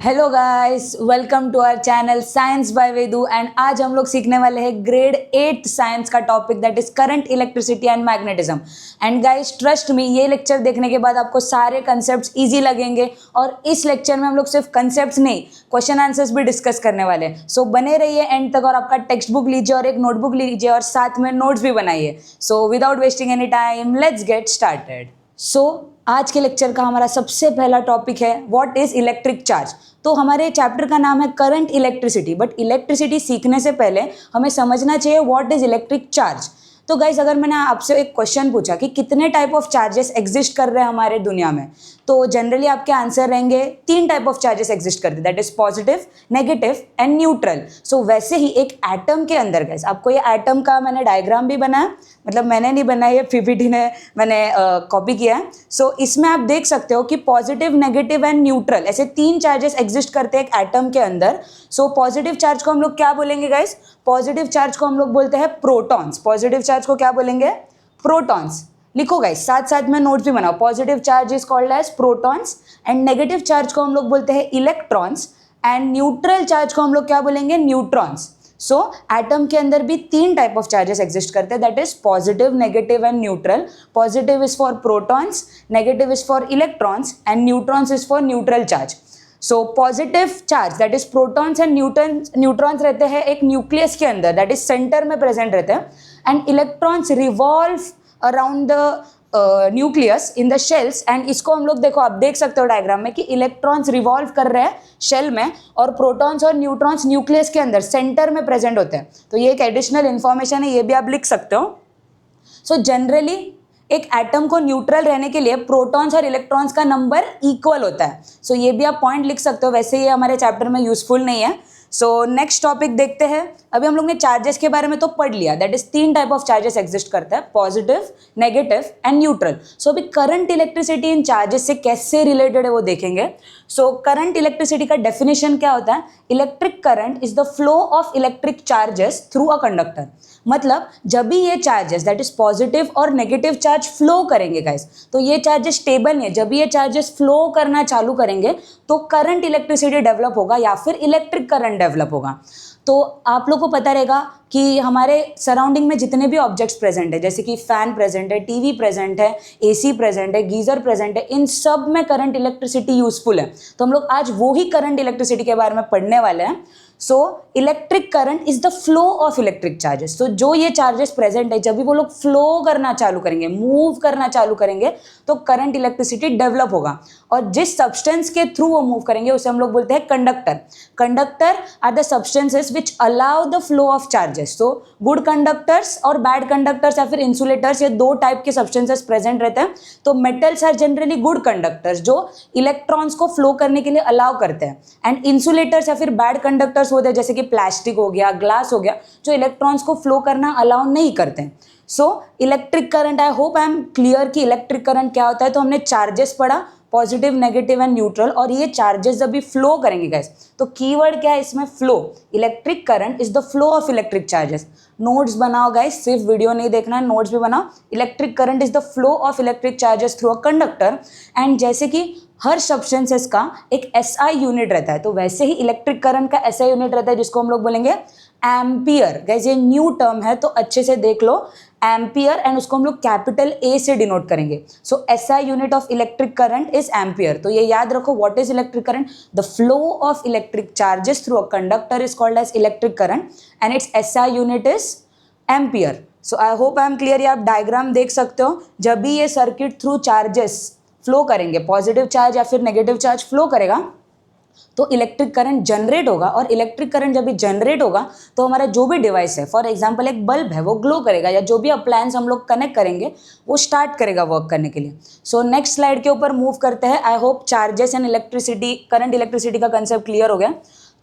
Hello guys, welcome to our channel science by Vedu. And आज हम लोग सीखने वाले हैं ग्रेड 8 साइंस का topic that is current, electricity and magnetism. And guys trust me, ये लेक्चर देखने के बाद आपको सारे कंसेप्ट्स इजी लगेंगे। और इस लेक्चर में हम लोग सिर्फ कंसेप्ट्स नहीं, क्वेश्चन आंसर्स भी डिस्कस करने वाले हैं। सो बने रहिए एंड तक और आपका टेक्स्ट बुक लीजिए और एक नोटबुक लीजिए और साथ में नोट्स भी बनाइए। So without wasting any time let's get started. आज के लेक्चर का हमारा सबसे पहला टॉपिक है व्हाट इज इलेक्ट्रिक चार्ज। तो हमारे चैप्टर का नाम है करंट इलेक्ट्रिसिटी, बट इलेक्ट्रिसिटी सीखने से पहले हमें समझना चाहिए व्हाट इज इलेक्ट्रिक चार्ज। तो गाइज, अगर मैंने आपसे एक क्वेश्चन पूछा कि कितने टाइप ऑफ चार्जेस एग्जिस्ट कर रहे हैं हमारे दुनिया में, तो जनरली आपके आंसर रहेंगे 3 टाइप ऑफ चार्जेस एग्जिस्ट करते हैं, that is positive, negative and neutral. So वैसे ही एक एटम के अंदर गाइज, आपको ये एटम का मैंने डायग्राम भी बनाया, मतलब मैंने नहीं बनाया, ये पीपीटी ने मैंने कॉपी किया है। सो इसमें आप देख सकते हो कि पॉजिटिव, नेगेटिव एंड न्यूट्रल ऐसे 3 चार्जेस एग्जिस्ट करते हैं एक एटम के अंदर। सो पॉजिटिव चार्ज को हम लोग क्या बोलेंगे गाइज? पॉजिटिव चार्ज को हम लोग बोलते हैं प्रोटॉन्स। पॉजिटिव चार्ज को क्या बोलेंगे? प्रोटॉन्स। लिखो गाइज, साथ साथ में नोट्स भी बनाओ। Positive charge is called as protons and negative charge को हम लोग बोलते हैं इलेक्ट्रॉन्स एंड न्यूट्रल चार्ज को हम लोग क्या बोलेंगे? न्यूट्रॉन्स। सो एटम के अंदर भी 3 टाइप ऑफ चार्जेस एग्जिस्ट करते हैं, that is positive, negative and neutral. Positive is for protons, negative is for electrons and neutrons is for neutral charge. So positive charge that is protons and neutrons रहते हैं एक nucleus के अंदर, that is centre में present रहते हैं, and electrons revolve around the nucleus in the shells. And इसको हम लोग देखो, आप देख सकते हो डायग्राम में कि इलेक्ट्रॉन्स रिवॉल्व कर रहे हैं शेल में और प्रोटॉन्स और न्यूट्रॉन्स न्यूक्लियस के अंदर सेंटर में प्रेजेंट होते हैं। तो ये एक एडिशनल इन्फॉर्मेशन है, ये भी आप लिख सकते हो। सो जनरली एक एटम को न्यूट्रल रहने के लिए प्रोटॉन्स और इलेक्ट्रॉन्स का नंबर इक्वल होता है। सो ये भी आप पॉइंट लिख सकते हो, वैसे ये हमारे चैप्टर में यूजफुल नहीं है। सो नेक्स्ट टॉपिक देखते हैं। अभी हम लोग ने चार्जेस के बारे में तो पढ़ लिया, that is 3 type of charges exist करता है, पॉजिटिव, नेगेटिव एंड न्यूट्रल। सो अभी करंट इलेक्ट्रिसिटी इन चार्जेस से कैसे रिलेटेड है वो देखेंगे। सो करंट इलेक्ट्रिसिटी का डेफिनेशन क्या होता है? Electric current is the flow of electric charges through a conductor. मतलब जब भी ये चार्जेस दैट इज पॉजिटिव और नेगेटिव चार्ज फ्लो करेंगे गाइस, तो ये चार्जेस स्टेबल नहीं है, जब भी ये चार्जेस फ्लो करना चालू करेंगे तो करंट इलेक्ट्रिसिटी डेवलप होगा या फिर इलेक्ट्रिक करंट डेवलप होगा। तो आप लोग को पता रहेगा कि हमारे सराउंडिंग में जितने भी ऑब्जेक्ट्स प्रेजेंट है, जैसे कि फैन प्रेजेंट है, टीवी प्रेजेंट है, एसी प्रेजेंट है, गीजर प्रेजेंट है, इन सब में करंट इलेक्ट्रिसिटी यूजफुल है। तो हम लोग आज वो ही करंट इलेक्ट्रिसिटी के बारे में पढ़ने वाले हैं। So electric current is the flow of electric charges. तो जो ये चार्जेस प्रेजेंट है, जब भी वो लोग फ्लो करना चालू करेंगे, मूव करना चालू करेंगे, तो करंट इलेक्ट्रिसिटी डेवलप होगा। और जिस सब्सटेंस के थ्रू वो मूव करेंगे उसे हम लोग बोलते हैं conductor. Conductors are the substances which allow the flow of charges. तो गुड कंडक्टर्स और बैड कंडक्टर्स या फिर इंसुलेटर्स, ये 2 टाइप के सब्सटेंसेस प्रेजेंट रहते हैं। तो metals are generally good conductors जो इलेक्ट्रॉन्स को फ्लो करने के लिए अलाउ करते हैं, एंड इंसुलेटर्स या फिर बैड कंडक्टर्स होते हैं जैसे कि प्लास्टिक हो गया, ग्लास हो गया, जो इलेक्ट्रॉन्स को फ्लो करना अलाउ नहीं करते हैं। So electric current, I hope I am clear कि इलेक्ट्रिक करंट क्या होता है। तो हमने चार्जेस पढ़ा, पॉजिटिव, नेगेटिव एंड न्यूट्रल, और ये चार्जेस जब भी फ्लो करेंगे गाइस, तो कीवर्ड क्या है इसमें? Flow. Electric current is the flow of electric charges. Notes बनाओ गाइस, सिर्फ वीडियो नहीं देखना है, नोट्स भी बनाओ। Electric current is the flow of electric charges through a conductor. And जैसे कि हर सब्सटेंसेस का एक एसआई यूनिट रहता है, तो वैसे ही इलेक्ट्रिक करंट का एसआई यूनिट रहता है जिसको हम लोग बोलेंगे एम्पियर। गाइस ये न्यू टर्म है तो अच्छे से देख लो, एम्पियर, एंड उसको हम लोग कैपिटल ए से डिनोट करेंगे। So SI unit of electric current is ampere. तो ये याद रखो, what is electric current? The flow of electric charges through a conductor is called as electric current and its SI unit is ampere. So I hope I am clear. ये आप diagram देख सकते हो, जब भी ये सर्किट थ्रू चार्जेस फ्लो करेंगे, positive charge या फिर नेगेटिव चार्ज फ्लो करेगा, तो इलेक्ट्रिक करंट जनरेट होगा। और इलेक्ट्रिक करंट जब भी जनरेट होगा तो हमारा जो भी डिवाइस है, फॉर एग्जांपल एक बल्ब है, वो ग्लो करेगा, या जो भी अप्लायंस हम लोग कनेक्ट करेंगे वो स्टार्ट करेगा वर्क करने के लिए। सो नेक्स्ट स्लाइड के ऊपर मूव करते हैं। I hope charges and electricity, current electricity का कंसेप्ट क्लियर हो गया।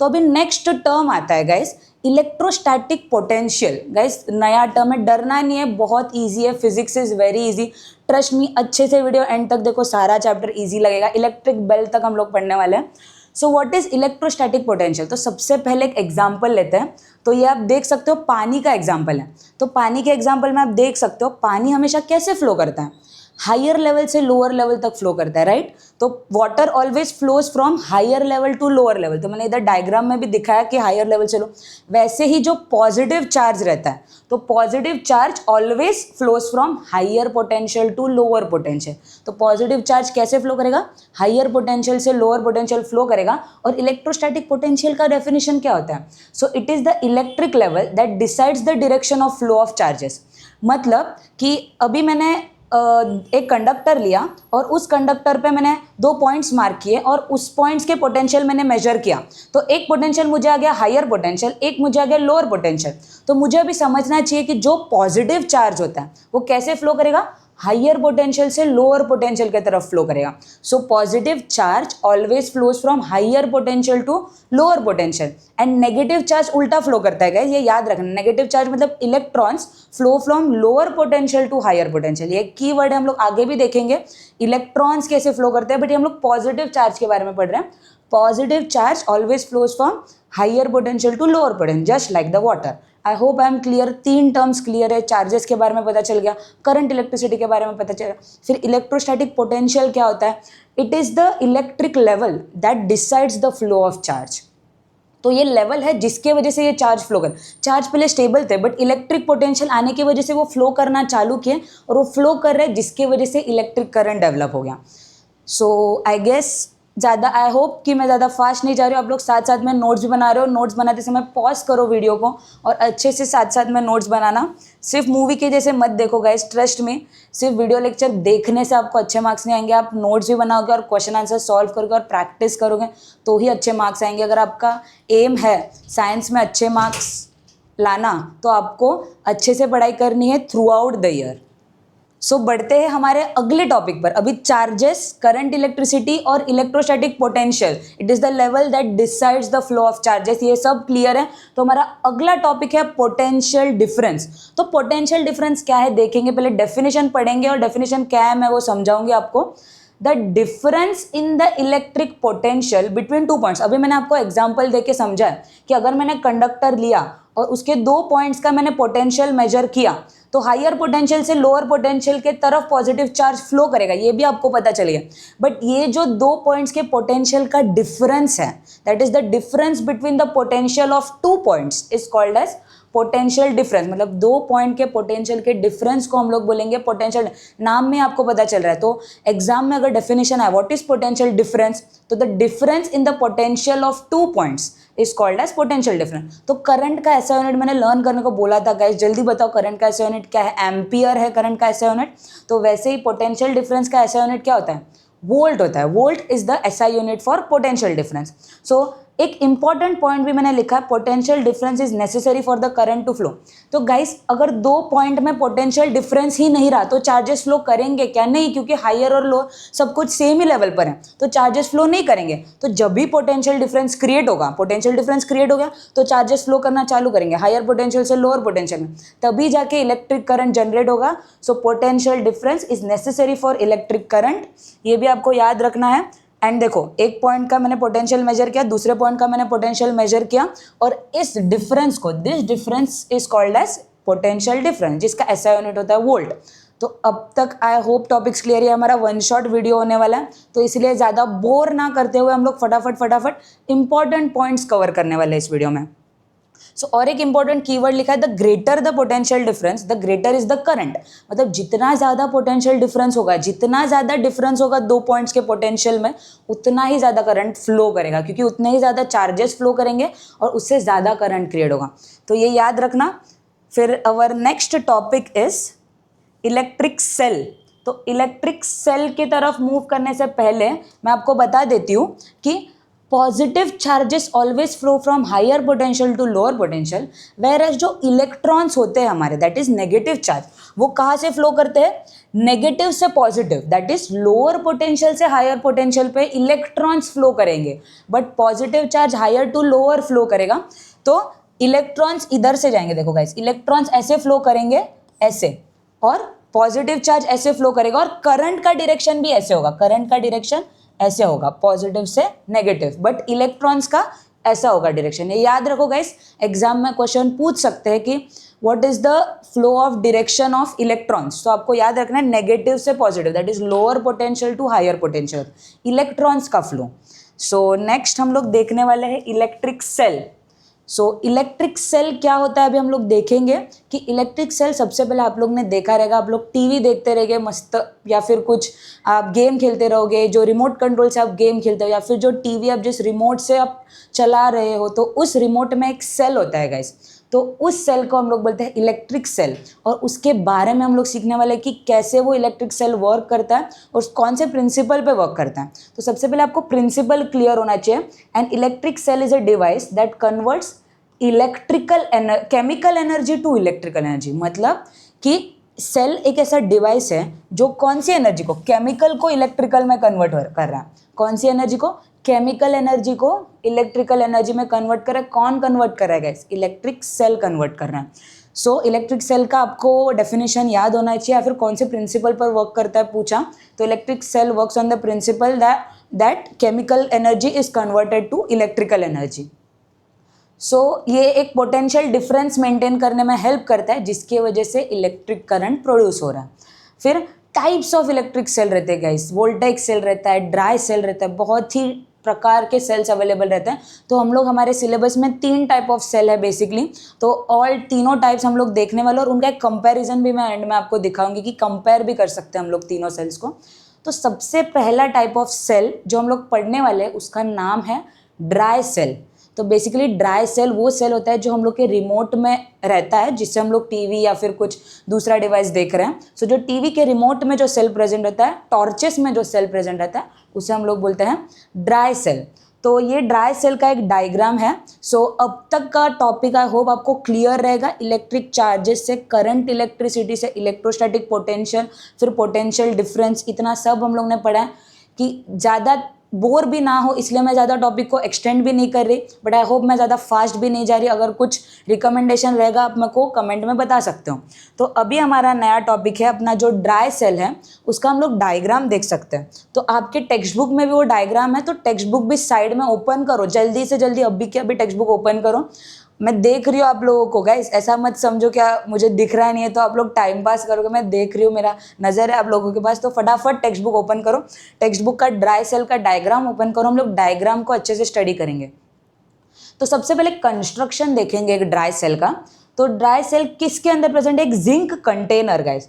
तो अभी नेक्स्ट टर्म आता है गाइस, इलेक्ट्रोस्टैटिक पोटेंशियल। गाइस नया टर्म है, डरना नहीं है, बहुत ईजी है, physics is very easy, trust me. अच्छे से वीडियो एंड तक देखो, सारा चैप्टर ईजी लगेगा। इलेक्ट्रिक बेल तक हम लोग पढ़ने वाले हैं। So what is electrostatic potential? तो सबसे पहले एक एग्जांपल लेते हैं। तो ये आप देख सकते हो पानी का एग्जांपल है। तो पानी के एग्जांपल में आप देख सकते हो पानी हमेशा कैसे फ्लो करता है। हायर लेवल से लोअर लेवल तक फ्लो करता है, राइट? तो water always flows from higher level to lower level. तो मैंने इधर डायग्राम में भी दिखाया कि हायर लेवल से लो। वैसे ही जो पॉजिटिव चार्ज रहता है, तो positive charge always flows from higher potential to lower potential. तो पॉजिटिव चार्ज कैसे फ्लो करेगा? हायर पोटेंशियल से लोअर पोटेंशियल फ्लो करेगा। और इलेक्ट्रोस्टैटिक पोटेंशियल का डेफिनेशन क्या होता है? So it is the electric level that decides the direction of flow of charges. मतलब कि अभी मैंने एक कंडक्टर लिया और उस कंडक्टर पे मैंने 2 पॉइंट्स मार्क किए और उस पॉइंट्स के पोटेंशियल मैंने मेजर किया। तो एक पोटेंशियल मुझे आ गया हायर पोटेंशियल, एक मुझे आ गया लोअर पोटेंशियल। तो मुझे अभी समझना चाहिए कि जो पॉजिटिव चार्ज होता है वो कैसे फ्लो करेगा? हायर पोटेंशियल से लोअर पोटेंशियल की तरफ फ्लो करेगा। So positive charge always flows from higher potential to lower potential and negative charge उल्टा फ्लो करता है गाइस, ये याद रखना। नेगेटिव चार्ज मतलब electrons flow from lower potential to higher potential. ये की वर्ड हम लोग आगे भी देखेंगे, इलेक्ट्रॉन्स कैसे फ्लो करते हैं, बट हम लोग पॉजिटिव चार्ज के बारे में पढ़ रहे हैं। Positive charge always flows from higher potential to lower potential, just like the water. I hope I am clear. 3 terms clear है। चार्जेस के बारे में पता चल गया, करंट इलेक्ट्रिसिटी के बारे में पता चला। फिर इलेक्ट्रोस्टैटिक पोटेंशियल क्या होता है? It is the electric level that decides the flow of charge. तो ये लेवल है जिसके वजह से ये चार्ज फ्लो कर। चार्ज पहले स्टेबल थे, बट इलेक्ट्रिक पोटेंशियल आने की वजह से वो फ्लो करना चालू किए और वो फ्लो कर रहे हैं, जिसके वजह से इलेक्ट्रिक करंट डेवलप हो गया। सो आई गेस ज़्यादा, आई होप कि मैं ज़्यादा फास्ट नहीं जा रही हूँ। आप लोग साथ साथ में नोट्स भी बना रहे हो। नोट्स बनाते समय पॉज करो वीडियो को और अच्छे से साथ साथ में नोट्स बनाना। सिर्फ मूवी के जैसे मत देखो गाइस, ट्रस्ट में। सिर्फ वीडियो लेक्चर देखने से आपको अच्छे मार्क्स नहीं आएंगे। आप नोट्स भी बनाओगे और क्वेश्चन आंसर सॉल्व करोगे और प्रैक्टिस करोगे तो ही अच्छे मार्क्स आएंगे। अगर आपका एम है साइंस में अच्छे मार्क्स लाना, तो आपको अच्छे से पढ़ाई करनी है थ्रू आउट द ईयर। सो बढ़ते हैं हमारे अगले टॉपिक पर। अभी चार्जेस, करंट इलेक्ट्रिसिटी और electrostatic potential, it is the level that decides the flow of charges, ये सब क्लियर है। तो हमारा अगला टॉपिक है पोटेंशियल डिफरेंस। तो पोटेंशियल डिफरेंस क्या है देखेंगे, पहले डेफिनेशन पढ़ेंगे और डेफिनेशन क्या है मैं वो समझाऊंगी आपको। The difference in the electric potential between 2 points. अभी मैंने आपको एग्जाम्पल देके समझा है कि अगर मैंने कंडक्टर लिया और उसके 2 पॉइंट्स का मैंने पोटेंशियल मेजर किया, तो हायर पोटेंशियल से लोअर पोटेंशियल के तरफ पॉजिटिव चार्ज फ्लो करेगा, ये भी आपको पता चलेगा। बट ये जो 2 पॉइंट्स के पोटेंशियल का डिफरेंस है, that is the difference between the potential of 2 points is called as potential difference. मतलब 2 पॉइंट के पोटेंशियल के डिफरेंस को हम लोग बोलेंगे पोटेंशियल। नाम में आपको पता चल रहा है। तो एग्जाम में अगर डेफिनेशन है व्हाट इज पोटेंशियल डिफरेंस, तो the difference in the potential of 2 points is called as potential difference. तो करंट का ऐसा यूनिट मैंने लर्न करने को बोला था गाइस, जल्दी बताओ करंट का ऐसा यूनिट क्या है? एम्पियर है करंट का ऐसा यूनिट। तो वैसे ही पोटेंशियल डिफरेंस का ऐसा यूनिट क्या होता है? वोल्ट होता है। Volt is the SI unit for potential difference. So एक इंपॉर्टेंट पॉइंट भी मैंने लिखा है, potential difference is necessary for the current to flow. तो गाइस अगर 2 पॉइंट में पोटेंशियल डिफरेंस ही नहीं रहा तो चार्जेस फ्लो करेंगे क्या? नहीं, क्योंकि हायर और लोअर सब कुछ सेम ही लेवल पर है, तो चार्जेस फ्लो नहीं करेंगे। तो जब भी पोटेंशियल डिफरेंस क्रिएट होगा, पोटेंशियल डिफरेंस क्रिएट हो गया तो चार्जेस फ्लो करना चालू करेंगे हायर पोटेंशियल से लोअर पोटेंशियल में, तभी जाके इलेक्ट्रिक करंट जनरेट होगा। So potential difference is necessary for electric current, ये भी आपको याद रखना है। एंड देखो, एक पॉइंट का मैंने पोटेंशियल मेजर किया, दूसरे पॉइंट का मैंने पोटेंशियल मेजर किया, और इस डिफरेंस को, this difference is called as potential difference, जिसका एसआई यूनिट होता है वोल्ट। तो अब तक आई होप टॉपिक्स क्लियर है। हमारा 1 शॉट वीडियो होने वाला है, तो इसलिए ज़्यादा बोर ना करते हुए हम लोग फटाफट इंपॉर्टेंट पॉइंट्स कवर करने वाले हैं इस वीडियो में। सो और एक इंपॉर्टेंट कीवर्ड लिखा है, the greater the potential difference the greater is the current. मतलब जितना ज़्यादा पोटेंशियल डिफरेंस होगा, जितना ज़्यादा डिफरेंस होगा 2 पॉइंट्स के पोटेंशियल में, उतना ही ज़्यादा करंट फ्लो करेगा, क्योंकि उतने ही ज़्यादा चार्जेस फ्लो करेंगे और उससे ज़्यादा करंट क्रिएट होगा। तो ये याद रखना। फिर our next topic is electric cell. तो इलेक्ट्रिक सेल की तरफ मूव करने से पहले मैं आपको बता देती हूँ कि positive charges always flow from higher potential to lower potential, whereas जो इलेक्ट्रॉन्स होते हैं हमारे, दैट इज नेगेटिव चार्ज, वो कहाँ से फ्लो करते हैं? नेगेटिव से positive, that is lower potential से हायर पोटेंशियल पे इलेक्ट्रॉन्स फ्लो करेंगे, but positive charge higher to lower flow करेगा। तो इलेक्ट्रॉन्स इधर से जाएंगे, देखो गाइस, इलेक्ट्रॉन्स ऐसे फ्लो करेंगे, ऐसे, और पॉजिटिव चार्ज ऐसे फ्लो करेगा, और करंट का डायरेक्शन भी ऐसे होगा, करंट का डायरेक्शन ऐसे होगा, पॉजिटिव से नेगेटिव, बट इलेक्ट्रॉन्स का ऐसा होगा डायरेक्शन। ये याद रखो गाइस, एग्जाम में क्वेश्चन पूछ सकते हैं कि what is the flow of direction of electrons. तो आपको याद रखना है नेगेटिव से positive, that is lower potential to higher potential, electrons का फ्लो। सो नेक्स्ट हम लोग देखने वाले हैं electric cell. So electric cell क्या होता है अभी हम लोग देखेंगे कि इलेक्ट्रिक सेल सबसे पहले आप लोग ने देखा रहेगा, आप लोग टीवी देखते रहेंगे मस्त, या फिर कुछ आप गेम खेलते रहोगे, जो रिमोट कंट्रोल से आप गेम खेलते हो, या फिर जो टीवी आप जिस रिमोट से आप चला रहे हो, तो उस रिमोट में एक सेल होता है गाइस। तो उस सेल को हम लोग बोलते हैं इलेक्ट्रिक सेल, और उसके बारे में हम लोग सीखने वाले हैं कि कैसे वो इलेक्ट्रिक सेल वर्क करता है और कौन से प्रिंसिपल पे वर्क करता है। तो सबसे पहले आपको प्रिंसिपल क्लियर होना चाहिए। An electric cell is a device that converts chemical energy to electrical energy. मतलब कि सेल एक ऐसा डिवाइस है जो कौन सी एनर्जी को, केमिकल को इलेक्ट्रिकल में कन्वर्ट कर रहा है। कौन सी एनर्जी को, केमिकल एनर्जी को इलेक्ट्रिकल एनर्जी में कन्वर्ट कर रहा है। कौन कन्वर्ट कर रहा है गाइस, इलेक्ट्रिक सेल कन्वर्ट कर रहा है। सो इलेक्ट्रिक सेल का आपको डेफिनेशन याद होना चाहिए, या फिर कौन से प्रिंसिपल पर वर्क करता है पूछा, तो electric cell works on the principle that chemical energy is converted to electrical energy. So ये एक पोटेंशियल डिफरेंस मेंटेन करने में हेल्प करता है, जिसकी वजह से इलेक्ट्रिक करंट प्रोड्यूस हो रहा है। फिर टाइप्स ऑफ इलेक्ट्रिक सेल रहते हैं गाइस, वोल्टेइक सेल रहता है, ड्राई सेल रहता है, बहुत ही प्रकार के सेल्स अवेलेबल रहते हैं। तो हम लोग हमारे सिलेबस में 3 टाइप ऑफ सेल है बेसिकली, तो ऑल तीनों टाइप्स हम लोग देखने वाले, और उनका एक कंपैरिजन भी मैं एंड में आपको दिखाऊंगी कि कंपेयर भी कर सकते हैं हम लोग तीनों सेल्स को। तो सबसे पहला टाइप ऑफ सेल जो हम लोग पढ़ने वाले हैं उसका नाम है ड्राई सेल। तो बेसिकली ड्राई सेल वो सेल होता है जो हम लोग के रिमोट में रहता है, जिससे हम लोग टीवी या फिर कुछ दूसरा डिवाइस देख रहे हैं। सो जो टीवी के रिमोट में जो सेल प्रेजेंट रहता है, टॉर्चेस में जो सेल प्रेजेंट रहता है, उसे हम लोग बोलते हैं ड्राई सेल। तो ये ड्राई सेल का एक डायग्राम है। सो अब तक का टॉपिक आई होप आपको क्लियर रहेगा। इलेक्ट्रिक चार्जेस से करंट, इलेक्ट्रिसिटी से इलेक्ट्रोस्टैटिक पोटेंशियल, फिर पोटेंशियल डिफरेंस, इतना सब हम लोग ने पढ़ा है कि ज़्यादा बोर भी ना हो, इसलिए मैं ज़्यादा टॉपिक को एक्सटेंड भी नहीं कर रही, बट आई होप मैं ज़्यादा फास्ट भी नहीं जा रही। अगर कुछ रिकमेंडेशन रहेगा आप मेरे को कमेंट में बता सकते हो। तो अभी हमारा नया टॉपिक है अपना जो ड्राई सेल है, उसका हम लोग डायग्राम देख सकते हैं। तो आपके टेक्स्ट बुक में भी वो डायग्राम है, तो टेक्स्ट बुक भी साइड में ओपन करो, जल्दी से जल्दी अभी के अभी टेक्स्ट बुक ओपन करो। मैं देख रही हूँ आप लोगों को गाइस, ऐसा मत समझो क्या मुझे दिख रहा नहीं है तो आप लोग टाइम पास करोगे। मैं देख रही हूँ, मेरा नज़र है आप लोगों के पास, तो फटाफट टेक्स्ट बुक ओपन करो, टेक्स्ट बुक का ड्राई सेल का डायग्राम ओपन करो। हम लोग डायग्राम को अच्छे से स्टडी करेंगे। तो सबसे पहले कंस्ट्रक्शन देखेंगे एक ड्राई सेल का। तो ड्राई सेल किसके अंदर प्रेजेंट है, एक जिंक कंटेनर गाइस।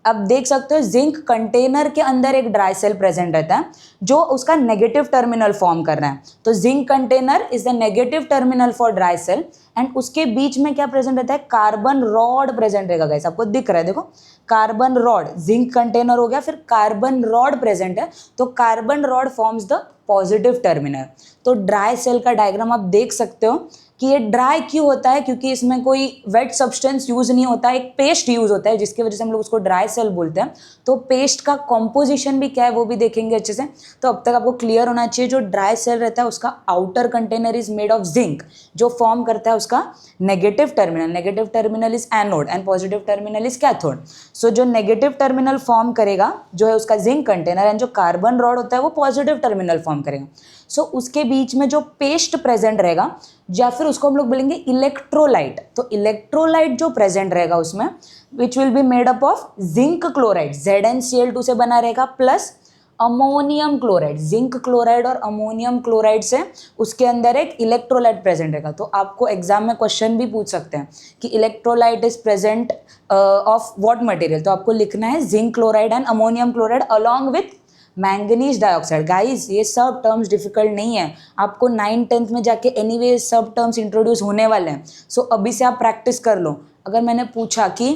अब देख सकते हो जिंक कंटेनर के अंदर एक ड्राई सेल प्रेजेंट रहता है जो उसका नेगेटिव टर्मिनल फॉर्म कर रहा है। तो zinc container is the negative terminal for dry cell, and उसके बीच में क्या प्रेजेंट रहता है, कार्बन रॉड प्रेजेंट रहेगा गाइस। आपको दिख रहा है, देखो कार्बन रॉड, जिंक कंटेनर हो गया, फिर कार्बन रॉड प्रेजेंट है, तो carbon rod forms the positive terminal. तो ड्राई सेल का डायग्राम आप देख सकते हो कि ये ड्राई क्यों होता है, क्योंकि इसमें कोई वेट सब्सटेंस यूज नहीं होता है, एक पेस्ट यूज होता है, जिसकी वजह से हम लोग उसको ड्राई सेल बोलते हैं। तो पेस्ट का कॉम्पोजिशन भी क्या है वो भी देखेंगे अच्छे से। तो अब तक आपको क्लियर होना चाहिए, जो ड्राई सेल रहता है उसका outer container is made of zinc, जो फॉर्म करता है उसका negative terminal. Negative terminal is anode and positive terminal is cathode. So जो नेगेटिव टर्मिनल फॉर्म करेगा जो है उसका जिंक कंटेनर, एंड जो कार्बन रॉड होता है वो पॉजिटिव टर्मिनल फॉर्म करेगा। सो उसके बीच में जो पेस्ट प्रेजेंट रहेगा, या फिर उसको हम लोग बोलेंगे इलेक्ट्रोलाइट। तो इलेक्ट्रोलाइट जो प्रेजेंट रहेगा उसमें, which will be made up of zinc chloride, ZnCl2 से बना रहेगा, plus ammonium chloride. Zinc chloride और अमोनियम क्लोराइड से उसके अंदर एक इलेक्ट्रोलाइट प्रेजेंट रहेगा। तो आपको एग्जाम में क्वेश्चन भी पूछ सकते हैं कि electrolyte is present of what material, तो आपको लिखना है zinc chloride and ammonium chloride along with manganese dioxide. Guys ये सब टर्म्स डिफिकल्ट नहीं है, आपको 9th-10th में जाके एनीवे सब टर्म्स इंट्रोड्यूस होने वाले हैं। सो अभी से आप प्रैक्टिस कर लो। अगर मैंने पूछा कि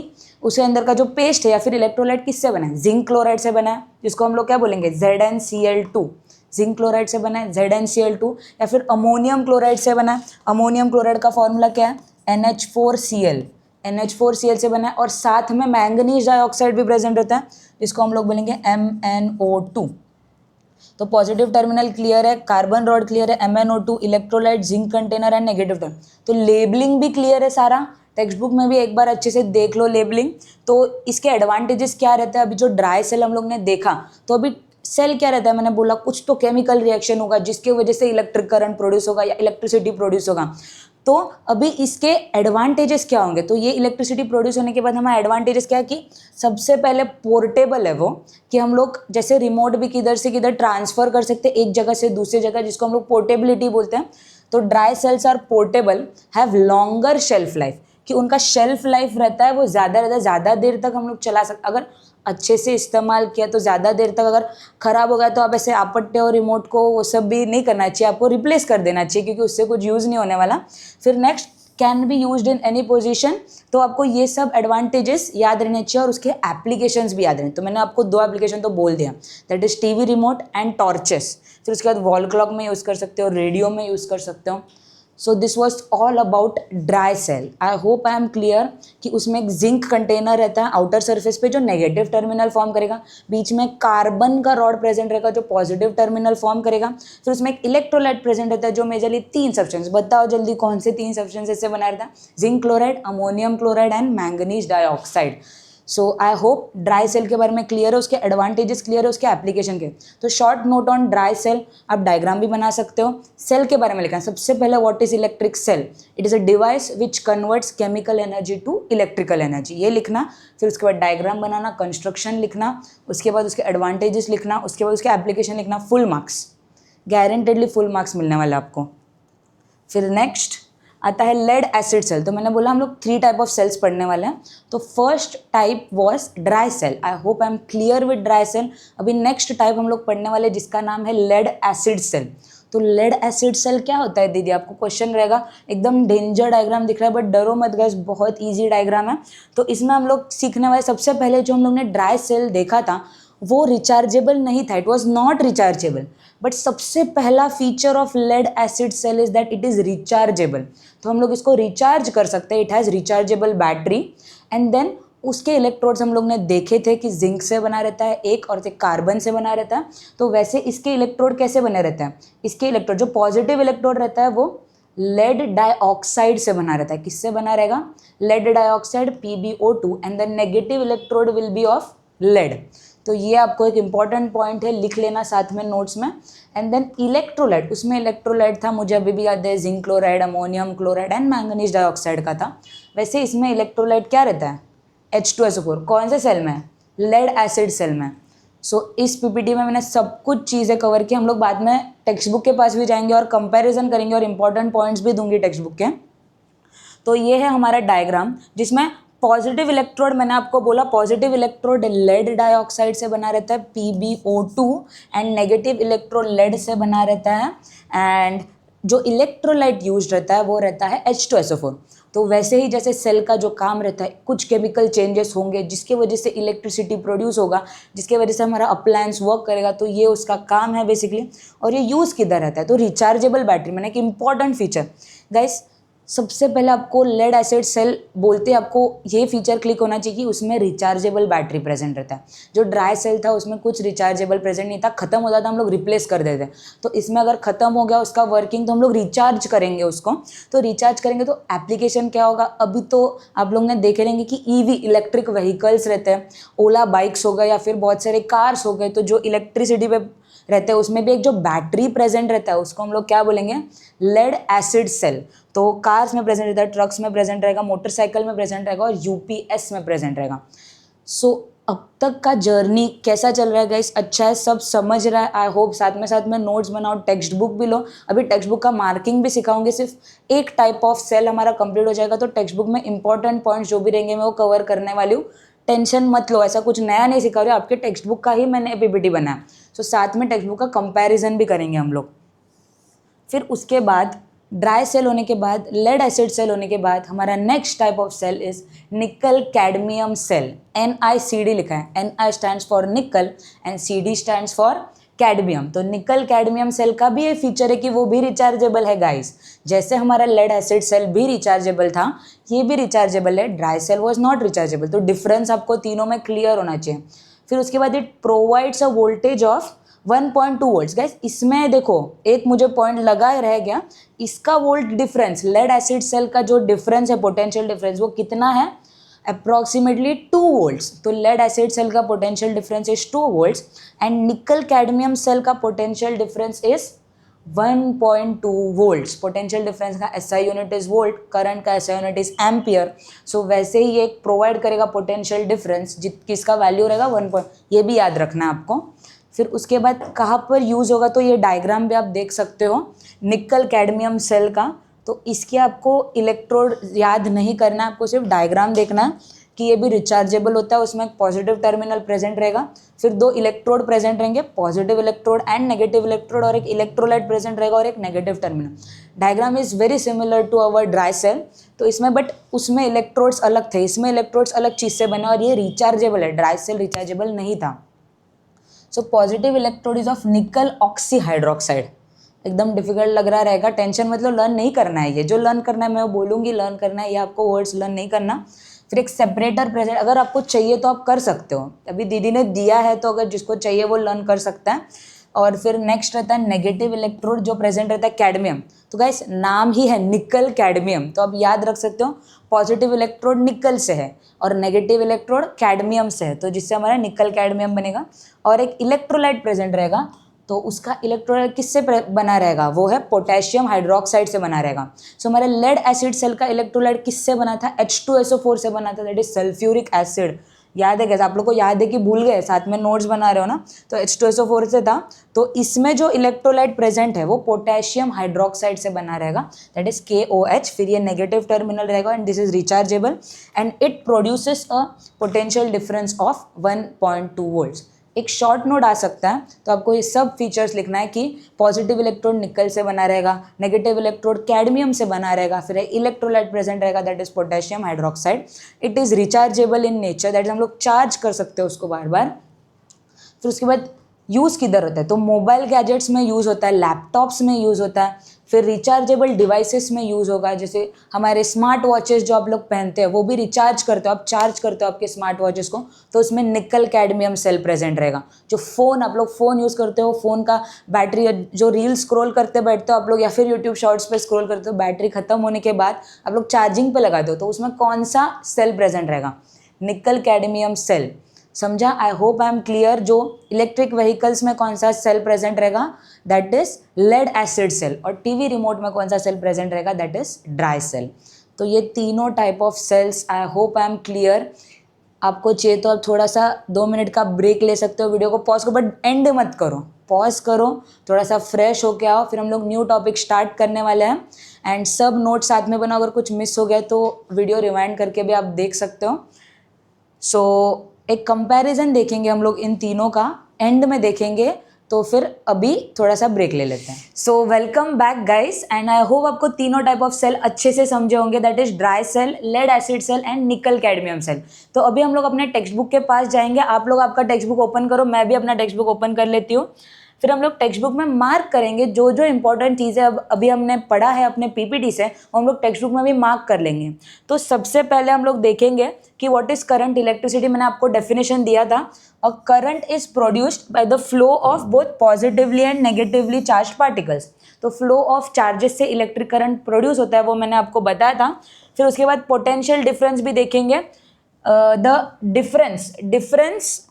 उसके अंदर का जो पेस्ट है या फिर इलेक्ट्रोलाइट किससे बना है, जिंक क्लोराइड से बना है, जिसको हम लोग क्या बोलेंगे, ZnCl2। जिंक क्लोराइड से बना है ZnCl2, या फिर अमोनियम क्लोराइड से बना है। अमोनियम क्लोराइड का फॉर्मूला क्या है, NH4Cl। NH4Cl से बना है, और साथ में मैंगनीज डाइऑक्साइड भी प्रेजेंट रहता है, जिसको हम लोग बोलेंगे MnO2। तो पॉजिटिव टर्मिनल क्लियर है, कार्बन रॉड क्लियर है, MnO2, electrolyte, zinc container and negative terminal. तो लेबलिंग भी क्लियर है सारा, टेक्स्ट बुक में भी एक बार अच्छे से देख लो लेबलिंग। तो इसके एडवांटेजेस क्या रहते हैं, अभी जो ड्राई सेल हम लोग ने देखा, तो अभी सेल क्या रहता है, मैंने बोला कुछ तो केमिकल रिएक्शन होगा जिसके वजह से इलेक्ट्रिक करंट प्रोड्यूस होगा या इलेक्ट्रिसिटी प्रोड्यूस होगा। तो अभी इसके एडवांटेजेस क्या होंगे, तो ये इलेक्ट्रिसिटी प्रोड्यूस होने के बाद हमारा एडवांटेजेस क्या है कि सबसे पहले पोर्टेबल है वो, कि हम लोग जैसे रिमोट भी किधर से किधर ट्रांसफर कर सकते हैं एक जगह से दूसरी जगह, जिसको हम लोग पोर्टेबिलिटी बोलते हैं। तो dry cells are portable, have longer shelf life, कि उनका शेल्फ लाइफ रहता है वो ज़्यादा देर तक हम लोग चला सकते, अगर अच्छे से इस्तेमाल किया तो ज़्यादा देर तक। अगर ख़राब हो गया तो आप ऐसे आपट्टे और रिमोट को वो सब भी नहीं करना चाहिए, आपको रिप्लेस कर देना चाहिए क्योंकि उससे कुछ यूज़ नहीं होने वाला। फिर next, can be used in any position, तो आपको ये सब एडवांटेजेस याद रहने चाहिए और उसके एप्लीकेशंस भी याद रहने। तो मैंने आपको 2 एप्लीकेशन तो बोल दिया, that is TV remote and torches. फिर उसके बाद वॉल क्लॉक में यूज़ कर सकते हो, रेडियो में यूज़ कर सकते हो। So this was all about dry cell. I hope I am clear कि उसमें एक जिंक कंटेनर रहता है आउटर सरफेस पे जो नेगेटिव टर्मिनल फॉर्म करेगा, बीच में कार्बन का रॉड प्रेजेंट रहेगा जो पॉजिटिव टर्मिनल फॉर्म करेगा। फिर उसमें एक इलेक्ट्रोलाइट प्रेजेंट रहता है जो मेजरली 3 सब्सटेंस, बताओ जल्दी कौन से 3 सब्सटेंस से बना रहता है, zinc chloride, ammonium chloride and manganese dioxide. So I hope dry cell के बारे में क्लियर है, उसके एडवांटेजेस क्लियर है, उसके एप्लीकेशन के। तो short note on dry cell, आप डायग्राम भी बना सकते हो। सेल के बारे में लिखा है सबसे पहले, what is electric cell, it is a device which converts chemical energy to electrical energy, ये लिखना। फिर उसके बाद डायग्राम बनाना, कंस्ट्रक्शन लिखना, उसके बाद उसके एडवांटेजेस लिखना, उसके बाद उसके एप्लीकेशन लिखना। फुल मार्क्स, गारंटेडली फुल मार्क्स मिलने वाला आपको। फिर नेक्स्ट आता है लेड एसिड सेल। तो मैंने बोला हम लोग 3 टाइप ऑफ सेल्स पढ़ने वाले हैं। तो first type was dry cell. I hope I am clear with dry cell. अभी नेक्स्ट टाइप हम लोग पढ़ने वाले जिसका नाम है लेड एसिड सेल। तो लेड एसिड सेल क्या होता है दीदी, आपको क्वेश्चन रहेगा, एकदम डेंजर डायग्राम दिख रहा है बट डरो मत गाइस, बहुत ईजी डायग्राम है। तो इसमें हम लोग सीखने वाले सबसे पहले जो हम लोग ने ड्राई सेल देखा था वो रिचार्जेबल नहीं था, it was not rechargeable. But सबसे पहला feature of lead acid cell is that it is rechargeable. तो हम लोग इसको रिचार्ज कर सकते हैं, it has rechargeable battery. And then उसके इलेक्ट्रोड्स हम लोग ने देखे थे कि जिंक से बना रहता है एक, और एक कार्बन से बना रहता है। तो वैसे इसके इलेक्ट्रोड कैसे बने रहते हैं, इसके इलेक्ट्रोड जो पॉजिटिव इलेक्ट्रोड रहता है वो लेड डाइऑक्साइड से बना रहता है। किससे बना रहेगा, lead dioxide PbO2, and the negative electrode will be of lead. तो ये आपको एक इंपॉर्टेंट पॉइंट है, लिख लेना साथ में नोट्स में। एंड देन इलेक्ट्रोलाइट, उसमें इलेक्ट्रोलाइट था, मुझे अभी भी याद है, zinc chloride, ammonium chloride and manganese dioxide का था। वैसे इसमें इलेक्ट्रोलाइट क्या रहता है, H2SO4। कौन से सेल में, लेड एसिड सेल में। सो इस PPT में मैंने सब कुछ चीज़ें कवर की। हम लोग बाद में टेक्स्ट बुक के पास भी जाएंगे और कंपेरिजन करेंगे और इंपॉर्टेंट पॉइंट्स भी दूंगी टेक्स्ट बुक के। तो ये है हमारा डायग्राम जिसमें पॉजिटिव इलेक्ट्रोड, मैंने आपको बोला पॉजिटिव इलेक्ट्रोड लेड डाइऑक्साइड से बना रहता है PbO2, and negative electrode lead से बना रहता है। एंड जो इलेक्ट्रोलाइट यूज रहता है वो रहता है H2SO4। तो वैसे ही जैसे सेल का जो काम रहता है, कुछ केमिकल चेंजेस होंगे जिसके वजह से इलेक्ट्रिसिटी प्रोड्यूस होगा, जिसके वजह से हमारा अप्लायंस वर्क करेगा, तो ये उसका काम है बेसिकली। और ये यूज़ किधर रहता है, तो रिचार्जेबल बैटरी, मैंने एक इंपॉर्टेंट फीचर गाइस, सबसे पहले आपको लेड एसिड सेल बोलते आपको ये फीचर क्लिक होना चाहिए कि उसमें रिचार्जेबल बैटरी प्रेजेंट रहता है। जो ड्राई सेल था उसमें कुछ रिचार्जेबल प्रेजेंट नहीं था, खत्म हो जाता हम लोग रिप्लेस कर देते। तो इसमें अगर खत्म हो गया उसका वर्किंग तो हम लोग रिचार्ज करेंगे उसको। तो रिचार्ज करेंगे तो एप्लीकेशन क्या होगा, अभी तो आप लोग ने देखे रहेंगे कि EV इलेक्ट्रिक व्हीकल्स रहते हैं, ओला बाइक्स हो गए या फिर बहुत सारे कार्स हो गए, तो जो इलेक्ट्रिसिटी पे रहते हैं उसमें भी एक जो बैटरी प्रेजेंट रहता है उसको हम लोग क्या बोलेंगे, लेड एसिड सेल। तो कार्स में प्रेजेंट रहता है, ट्रक्स में प्रेजेंट रहेगा, मोटरसाइकिल में प्रेजेंट रहेगा और UPS में प्रेजेंट रहेगा। सो अब तक का जर्नी कैसा चल रहा है गाइस, अच्छा है, सब समझ रहा है आई होप। साथ में नोट्स बनाओ, टेक्स्ट बुक भी लो। अभी टेक्स्ट बुक का मार्किंग भी सिखाऊंगी, सिर्फ एक टाइप ऑफ सेल हमारा कंप्लीट हो जाएगा। तो टेक्स्ट बुक में इंपॉर्टेंट पॉइंट्स जो भी रहेंगे मैं वो कवर करने वाली हूँ, टेंशन मत लो, ऐसा कुछ नया नहीं सिखा रही हूँ, आपके टेक्स्ट बुक का ही मैंने PPT बनाया। सो साथ में टेक्स्ट बुक का कंपैरिजन भी करेंगे हम लोग। फिर उसके बाद ड्राई सेल होने के बाद, लेड एसिड सेल होने के बाद, हमारा next type of cell is nickel cadmium cell. NiCd लिखा है, Ni stands for nickel and CD stands for cadmium. तो निकल कैडमियम सेल का भी ये फीचर है कि वो भी रिचार्जेबल है गाइस। जैसे हमारा लेड एसिड सेल भी रिचार्जेबल था, ये भी रिचार्जेबल है। Dry cell was not rechargeable. तो डिफरेंस आपको तीनों में क्लियर होना चाहिए। फिर उसके बाद it provides a voltage of 1.2 volts. Guys इसमें देखो एक मुझे पॉइंट लगा रह गया, इसका volt difference, lead acid cell का जो डिफरेंस है, पोटेंशियल डिफरेंस, वो कितना है, अप्रॉक्सीमेटली 2 वोल्ट्स। तो लेड एसिड सेल का potential difference is 2 volts and nickel cadmium cell का potential difference is 1.2 volts. Potential difference का SI unit is volt, current का SI unit is ampere. So वैसे ही ये प्रोवाइड करेगा पोटेंशियल डिफरेंस किसका वैल्यू रहेगा 1 ये भी याद रखना है आपको। फिर उसके बाद कहाँ पर यूज़ होगा, तो ये डायग्राम भी आप देख सकते हो निकल कैडमियम सेल का। तो इसके आपको इलेक्ट्रोड याद नहीं करना है, आपको सिर्फ डायग्राम देखना है कि ये भी रिचार्जेबल होता है, उसमें एक पॉजिटिव टर्मिनल प्रेजेंट रहेगा, फिर 2 इलेक्ट्रोड प्रेजेंट रहेंगे, positive electrode and negative electrode, और एक इलेक्ट्रोलाइट प्रेजेंट रहेगा और एक negative terminal. Diagram is very similar to our dry cell. तो इसमें बट उसमें इलेक्ट्रोड्स अलग थे, इसमें इलेक्ट्रोड्स अलग चीज़ से बने और ये रिचार्जेबल है, ड्राई सेल रिचार्जेबल नहीं था। So positive electrode is of निकल ऑक्सी हाइड्रोक्साइड। एकदम डिफिकल्ट लग रहा रहेगा, टेंशन मतलब लर्न नहीं करना है, ये जो लर्न करना है मैं वो बोलूँगी लर्न करना है, ये आपको वर्ड्स लर्न नहीं करना। फिर एक सेपरेटर प्रेजेंट, अगर आपको चाहिए तो आप कर सकते हो, अभी दीदी ने दिया है तो अगर जिसको चाहिए वो लर्न कर सकता है। और फिर नेक्स्ट रहता है नेगेटिव इलेक्ट्रोड जो प्रेजेंट रहता है कैडमियम। तो गाइस नाम ही है निकल कैडमियम, तो आप याद रख सकते हो पॉजिटिव इलेक्ट्रोड निकल से है और नेगेटिव इलेक्ट्रोड कैडमियम से है, तो जिससे हमारा निकल कैडमियम बनेगा। और एक इलेक्ट्रोलाइट प्रेजेंट रहेगा, तो उसका इलेक्ट्रोलाइट किससे बना रहेगा, वो है पोटेशियम हाइड्रोक्साइड से बना रहेगा। सो हमारे लेड एसिड सेल का इलेक्ट्रोलाइट किससे बना था, H2SO4 से बना था, दैट इज सल्फ्यूरिक एसिड। याद है कैसे, आप लोग को याद है कि भूल गए, साथ में नोट्स बना रहे हो ना, तो H2SO4 से था। तो इसमें जो इलेक्ट्रोलाइट प्रेजेंट है वो पोटेशियम हाइड्रोक्साइड से बना रहेगा, दैट इज KOH। फिर ये नेगेटिव टर्मिनल रहेगा and this is rechargeable and it produces a potential difference of 1.2 volts. एक शॉर्ट नोट आ सकता है, तो आपको ये सब फीचर्स लिखना है कि पॉजिटिव इलेक्ट्रोड निकल से बना रहेगा, नेगेटिव इलेक्ट्रोड कैडमियम से बना रहेगा, फिर इलेक्ट्रोलाइट प्रेजेंट रहेगा that is potassium hydroxide. It is rechargeable in nature, that is हम लोग चार्ज कर सकते हैं उसको बार बार। फिर उसके बाद यूज़ किधर होता है, तो मोबाइल गैजेट्स में यूज़ होता है, लैपटॉप्स में यूज़ होता है, फिर रिचार्जेबल डिवाइसेस में यूज़ होगा, जैसे हमारे स्मार्ट वॉचेस जो आप लोग पहनते हैं वो भी रिचार्ज करते हो, आप चार्ज करते हो आपके स्मार्ट वॉचेस को, तो उसमें निकल कैडमियम सेल प्रेजेंट रहेगा। जो फ़ोन आप लोग फ़ोन यूज़ करते हो, फ़ोन का बैटरी जो रील स्क्रॉल करते बैठते हो आप लोग या फिर यूट्यूब शॉर्ट्स पे स्क्रॉल करते हो, बैटरी खत्म होने के बाद आप लोग चार्जिंग पे लगाते हो, तो उसमें कौन सा सेल प्रेजेंट रहेगा, निकल कैडमियम सेल। समझा, I hope I am clear. जो इलेक्ट्रिक व्हीकल्स में कौन सा सेल प्रेजेंट रहेगा, that is lead acid cell, और टीवी रिमोट में कौन सा सेल प्रेजेंट रहेगा, दैट इज ड्राई सेल। तो ये तीनों type of cells, I hope I am clear. आपको चाहिए तो आप थोड़ा सा 2 मिनट का ब्रेक ले सकते हो, वीडियो को पॉज करो बट एंड मत करो, पॉज करो, थोड़ा सा फ्रेश होके आओ, फिर हम लोग न्यू टॉपिक स्टार्ट करने वाले हैं। एंड सब नोट साथ में बनाओ, अगर कुछ मिस हो गया तो वीडियो रिवाइंड करके भी आप देख सकते हो। सो एक कंपैरिजन देखेंगे हम लोग इन तीनों का, एंड में देखेंगे, तो फिर अभी थोड़ा सा ब्रेक ले लेते हैं। So welcome back guys, and I hope आपको तीनों टाइप ऑफ सेल अच्छे से समझे होंगे, that is dry cell, lead acid cell and nickel cadmium cell. तो अभी हम लोग अपने टेक्स्ट बुक के पास जाएंगे, आप लोग आपका टेक्स्ट बुक ओपन करो, मैं भी अपना टेक्स्ट बुक ओपन कर लेती हूँ। फिर हम लोग टेक्स्ट बुक में मार्क करेंगे जो जो इंपॉर्टेंट चीज़ें अभी हमने पढ़ा है अपने पीपीटी से, वो हम लोग टेक्स्ट बुक में भी मार्क कर लेंगे। तो सबसे पहले हम लोग देखेंगे कि व्हाट इज करंट इलेक्ट्रिसिटी, मैंने आपको डेफिनेशन दिया था। और current is produced by the flow of both positively and negatively charge particles. तो फ्लो ऑफ चार्जेस से इलेक्ट्रिक करंट प्रोड्यूस होता है, वो मैंने आपको बताया था। फिर उसके बाद पोटेंशियल डिफरेंस भी देखेंगे, the difference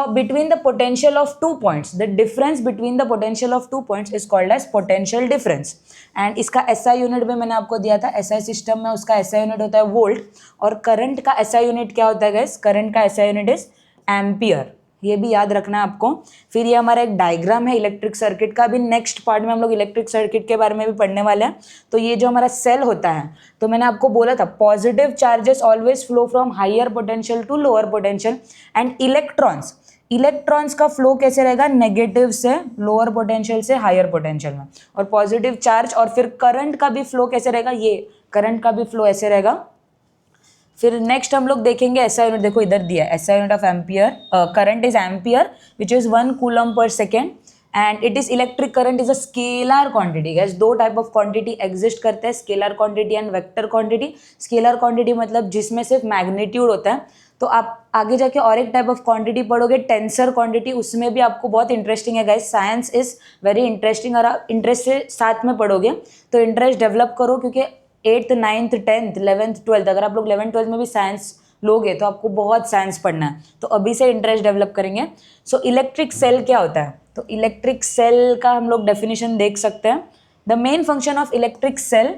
between the potential of 2 points, the difference between the potential of 2 points is called as potential difference। and इसका SI यूनिट भी मैंने आपको दिया था, SI सिस्टम में उसका SI यूनिट होता है वोल्ट, और करंट का SI यूनिट क्या होता है गाइस, करंट का SI यूनिट इज एम्पियर, ये भी याद रखना है आपको। फिर ये हमारा एक डायग्राम है इलेक्ट्रिक सर्किट का, अभी नेक्स्ट पार्ट में हम लोग इलेक्ट्रिक सर्किट के बारे में भी पढ़ने वाले हैं। तो ये जो हमारा सेल होता है, तो मैंने आपको बोला था positive charges always flow from higher potential to lower potential, and electrons का फ्लो कैसे रहेगा, नेगेटिव से लोअर पोटेंशियल से हायर पोटेंशियल में, और पॉजिटिव चार्ज। और फिर करंट का भी फ्लो कैसे रहेगा, ये करंट का भी फ्लो ऐसे रहेगा। फिर नेक्स्ट हम लोग देखेंगे एसआई यूनिट, देखो इधर दिया है SI unit of ampere, current is ampere which is 1 coulomb per second, and it is electric current is a scalar quantity. Gas 2 type of quantity exist करते हैं, scalar quantity and vector quantity. Scalar quantity मतलब जिसमें सिर्फ magnitude होता है, तो आप आगे जाके और एक टाइप ऑफ क्वांटिटी पढ़ोगे टेंसर क्वांटिटी, उसमें भी आपको बहुत इंटरेस्टिंग है guys, science is very interesting, और आप इंटरेस्ट से साथ में पढ़ोगे तो इंटरेस्ट डेवलप करो, क्योंकि 8th 9th 10th 11th 12th, अगर आप लोग 11th 12th में भी साइंस लोगे तो आपको बहुत साइंस पढ़ना है, तो अभी से इंटरेस्ट डेवलप करेंगे। सो इलेक्ट्रिक सेल क्या होता है, तो इलेक्ट्रिक सेल का हम लोग डेफिनेशन देख सकते हैं। The main function of electric cell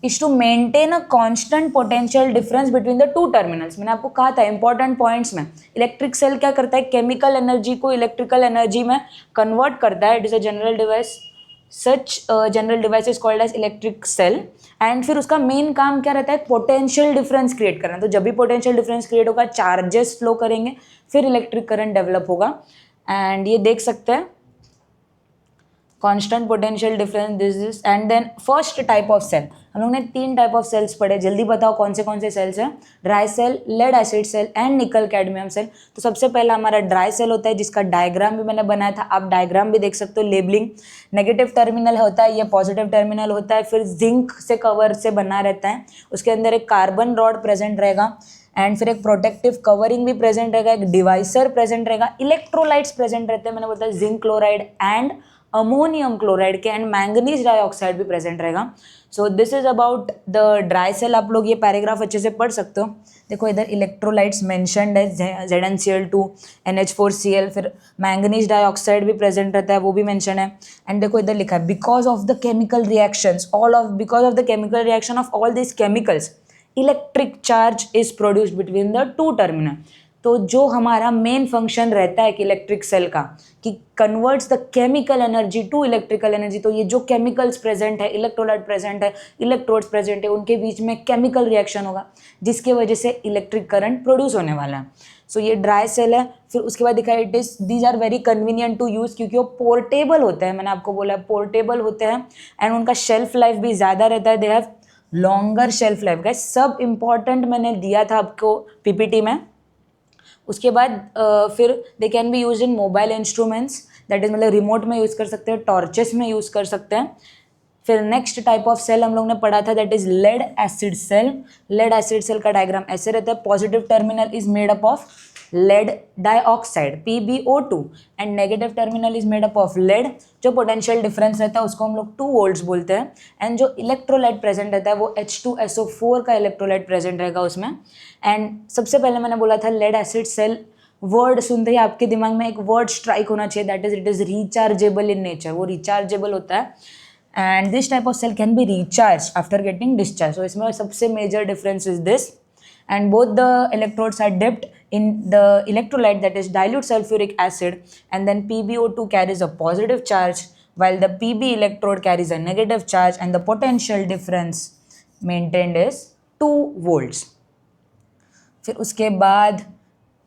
is to maintain a constant potential difference between the two terminals. मैंने आपको कहा था इंपॉर्टेंट पॉइंट्स में, इलेक्ट्रिक सेल क्या करता है, केमिकल एनर्जी को इलेक्ट्रिकल एनर्जी में कन्वर्ट करता है। It is a general device, such general device is called as electric cell. And फिर उसका मेन काम क्या रहता है, पोटेंशियल डिफरेंस क्रिएट करना। तो जब भी पोटेंशियल डिफरेंस क्रिएट होगा, चार्जेस फ्लो करेंगे, फिर इलेक्ट्रिक करंट डेवलप होगा। एंड ये देख सकते हैं constant potential difference, this is. And then first type of cell, हम लोग ने 3 टाइप ऑफ सेल्स पढ़े, जल्दी बताओ कौन से सेल्स हैं। Dry cell, lead acid cell and nickel cadmium cell. तो सबसे पहला हमारा ड्राई सेल होता है, जिसका डायग्राम भी मैंने बनाया था, आप डायग्राम भी देख सकते हो। लेबलिंग, नेगेटिव टर्मिनल होता है, ये पॉजिटिव टर्मिनल होता है, फिर जिंक से कवर से बना रहता है, उसके अंदर एक कार्बन रॉड प्रेजेंट रहेगा, एंड फिर एक प्रोटेक्टिव कवरिंग भी प्रेजेंट रहेगा, एक डिवाइसर प्रेजेंट रहेगा, इलेक्ट्रोलाइट्स प्रेजेंट रहते हैं, मैंने बताया zinc chloride and ammonium chloride के, एंड मैंगनीज डाइऑक्साइड भी प्रेजेंट रहेगा। So this is about the dry cell. आप लोग ये पैराग्राफ अच्छे से पढ़ सकते हो। देखो इधर इलेक्ट्रोलाइट्स मेंशन्ड है, ZnCl2, NH4Cl, फिर मैंगनीज डाइऑक्साइड भी प्रेजेंट रहता है, वो भी मेंशन है। एंड देखो इधर लिखा है because of the chemical reactions, because of the chemical reaction of all this chemicals electric charge is produced between the to terminal. तो जो हमारा मेन फंक्शन रहता है कि इलेक्ट्रिक सेल का, कि converts the chemical energy to electrical energy. तो ये जो केमिकल्स प्रेजेंट है, इलेक्ट्रोलाइट प्रेजेंट है, इलेक्ट्रोड्स प्रेजेंट है, उनके बीच में केमिकल रिएक्शन होगा, जिसके वजह से इलेक्ट्रिक करंट प्रोड्यूस होने वाला है। सो ये ड्राई सेल है। फिर उसके बाद दिखा it is, these are very convenient to use, क्योंकि वो पोर्टेबल होते हैं, मैंने आपको बोला पोर्टेबल होते हैं, एंड उनका शेल्फ लाइफ भी ज़्यादा रहता है, they have longer shelf life. Guys सब इंपॉर्टेंट मैंने दिया था आपको पीपीटी में। उसके बाद फिर they can be use in mobile instruments, that is मतलब रिमोट में यूज़ कर सकते हैं, टॉर्चेस में यूज़ कर सकते हैं। फिर नेक्स्ट टाइप ऑफ सेल हम लोग ने पढ़ा था, that is lead acid cell. Lead acid cell का डायग्राम ऐसे रहता है, positive terminal is made up of lead dioxide PbO2 and negative terminal is made up of lead. जो पोटेंशियल डिफरेंस रहता है उसको हम लोग 2 वोल्ट्स बोलते हैं, एंड जो इलेक्ट्रोलाइट प्रेजेंट रहता है वो H2SO4 का इलेक्ट्रोलाइट प्रेजेंट रहेगा उसमें। एंड सबसे पहले मैंने बोला था लेड एसिड सेल, वर्ड सुनते ही आपके दिमाग में एक वर्ड स्ट्राइक होना चाहिए, that is it is rechargeable in nature. वो रिचार्जेबल होता है, and this type of cell can be recharge after getting discharge. So इसमें सबसे major difference is this, and both the electrodes are dipped in the electrolyte, that is dilute sulfuric acid, and then PbO2 carries a positive charge while the Pb electrode carries a negative charge, and the potential difference maintained is 2 volts. फिर उसके बाद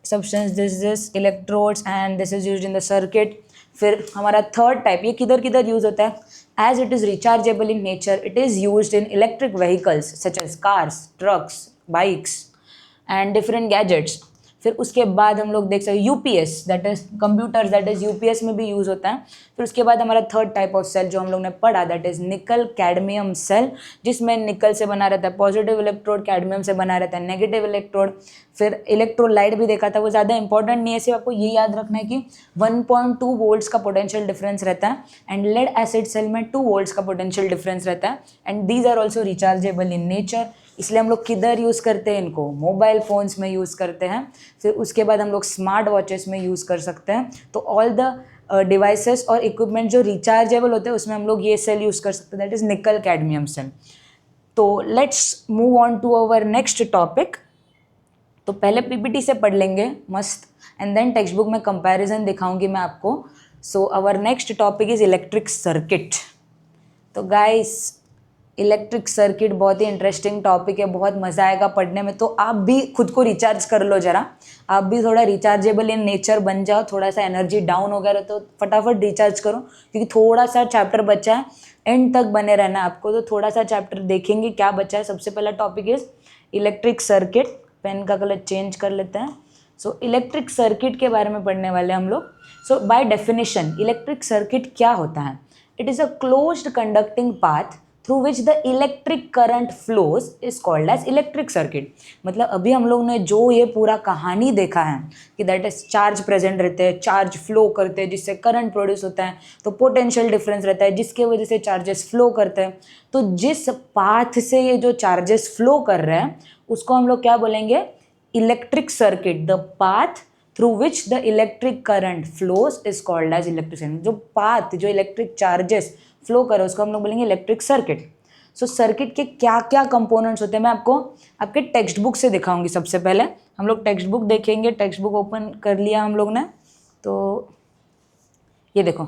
substance, this electrodes and this is used in the circuit. फिर हमारा third type, ये किधर किधर use होता है, as it is rechargeable in nature, it is used in electric vehicles such as cars, trucks, bikes and different gadgets. फिर उसके बाद हम लोग देख सकते हैं UPS, that is computers, that is UPS में भी यूज़ होता है। फिर उसके बाद हमारा थर्ड टाइप ऑफ सेल जो हम लोग ने पढ़ा, that is nickel cadmium cell, जिसमें निकल से बना रहता है पॉजिटिव इलेक्ट्रोड, कैडमियम से बना रहता है नेगेटिव इलेक्ट्रोड। फिर इलेक्ट्रोलाइट भी देखा था, वो ज़्यादा इंपॉर्टेंट नहीं है, सिर्फ आपको ये याद रखना है कि 1.2 वोल्ट्स का पोटेंशियल डिफरेंस रहता है, एंड लेड एसिड सेल में 2 वोल्ट्स का पोटेंशियल डिफरेंस रहता है, and these are also rechargeable in nature. इसलिए हम लोग किधर यूज़ करते हैं इनको, मोबाइल फ़ोन्स में यूज़ करते हैं। फिर उसके बाद हम लोग स्मार्ट वॉचेस में यूज़ कर सकते हैं। तो ऑल द डिवाइसेस और इक्विपमेंट जो रिचार्जेबल होते हैं उसमें हम लोग ये सेल यूज़ कर सकते हैं, that is nickel cadmium cell. तो let's move on to our next topic. तो पहले पीपीटी से पढ़ लेंगे मस्त, एंड देन टेक्स्ट बुक में कंपैरिजन दिखाऊंगी मैं आपको। So our next topic is electric circuit. तो गाइस इलेक्ट्रिक सर्किट बहुत ही इंटरेस्टिंग टॉपिक है, बहुत मज़ा आएगा पढ़ने में। तो आप भी खुद को रिचार्ज कर लो ज़रा, आप भी थोड़ा रिचार्जेबल इन नेचर बन जाओ। थोड़ा सा एनर्जी डाउन हो गया तो फटाफट रिचार्ज करो, क्योंकि थोड़ा सा चैप्टर बचा है, एंड तक बने रहना है आपको। तो थोड़ा सा चैप्टर देखेंगे क्या बचा है। सबसे पहला topic is electric circuit. Pen का कलर चेंज कर लेते हैं। सो इलेक्ट्रिक सर्किट के बारे में पढ़ने वाले हम लोग। So by definition electric circuit क्या होता है, it is a closed conducting path through which the electric current flows is called as electric circuit. मतलब अभी हम लोग ने जो ये पूरा कहानी देखा है कि दैट इज चार्ज प्रेजेंट रहते हैं, चार्ज फ्लो करते हैं जिससे करंट प्रोड्यूस होता है, तो पोटेंशियल डिफरेंस रहता है जिसके वजह से चार्जेस फ्लो करते हैं। तो जिस पाथ से ये जो चार्जेस फ्लो कर रहे हैं उसको हम लोग क्या बोलेंगे, electric circuit, the path through which the electric current flows is called as electric circuit. जो पाथ, जो इलेक्ट्रिक चार्जेस फ्लो करे उसको हम लोग बोलेंगे इलेक्ट्रिक सर्किट। सो सर्किट के क्या क्या कंपोनेंट्स होते हैं मैं आपको आपके टेक्स्ट बुक से दिखाऊंगी। सबसे पहले हम लोग टेक्स्ट बुक देखेंगे। टेक्स्ट बुक ओपन कर लिया हम लोग ने, तो ये देखो,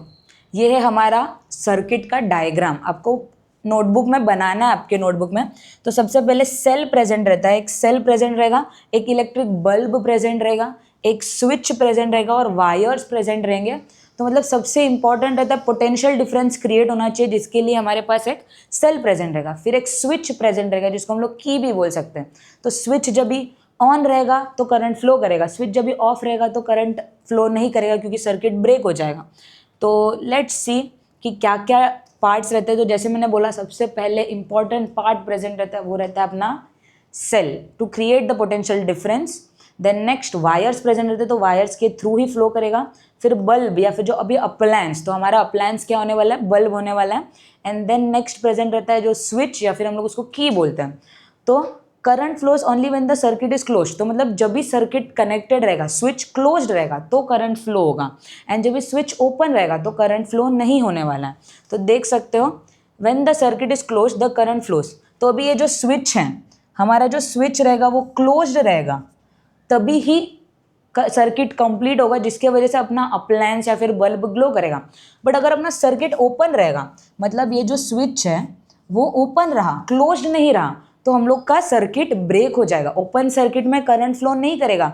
ये है हमारा सर्किट का डायग्राम। आपको नोटबुक में बनाना है, आपके नोटबुक में। तो सबसे पहले सेल प्रेजेंट रहता है, एक सेल प्रेजेंट रहेगा, एक इलेक्ट्रिक बल्ब प्रेजेंट रहेगा, एक स्विच प्रेजेंट रहेगा और वायर्स प्रेजेंट रहेंगे। तो मतलब सबसे इंपॉर्टेंट रहता है पोटेंशियल डिफरेंस क्रिएट होना चाहिए, जिसके लिए हमारे पास एक सेल प्रेजेंट रहेगा। फिर एक स्विच प्रेजेंट रहेगा जिसको हम लोग की भी बोल सकते हैं। तो स्विच जब भी ऑन रहेगा तो करंट फ्लो करेगा, स्विच जब भी ऑफ रहेगा तो करंट फ्लो नहीं करेगा क्योंकि सर्किट ब्रेक हो जाएगा। तो लेट्स सी कि क्या क्या पार्ट्स रहते हैं। तो जैसे मैंने बोला, सबसे पहले इंपॉर्टेंट पार्ट प्रेजेंट रहता है, वो रहता है अपना cell to create the potential difference. Then next wires present रहते हैं, तो वायर्स के थ्रू ही फ्लो करेगा। फिर बल्ब या फिर जो अभी अप्लायंस, तो हमारा अप्लायंस क्या होने वाला है, बल्ब होने वाला है। एंड देन नेक्स्ट प्रेजेंट रहता है जो स्विच या फिर हम लोग उसको की बोलते हैं। तो current flows only when the circuit is close. तो मतलब जब भी सर्किट कनेक्टेड रहेगा, स्विच क्लोज्ड रहेगा तो करंट फ्लो होगा, एंड जब भी स्विच ओपन रहेगा तो करंट फ्लो नहीं होने वाला है। तो देख सकते हो, when the circuit is close the current flows. तो अभी ये जो स्विच है, हमारा जो स्विच रहेगा वो क्लोज्ड रहेगा, तभी ही सर्किट कंप्लीट होगा, जिसके वजह से अपना अप्लायंस या फिर बल्ब ग्लो करेगा। बट अगर अपना सर्किट ओपन रहेगा, मतलब ये जो स्विच है वो ओपन रहा, क्लोज्ड नहीं रहा, तो हम लोग का सर्किट ब्रेक हो जाएगा। ओपन सर्किट में करंट फ्लो नहीं करेगा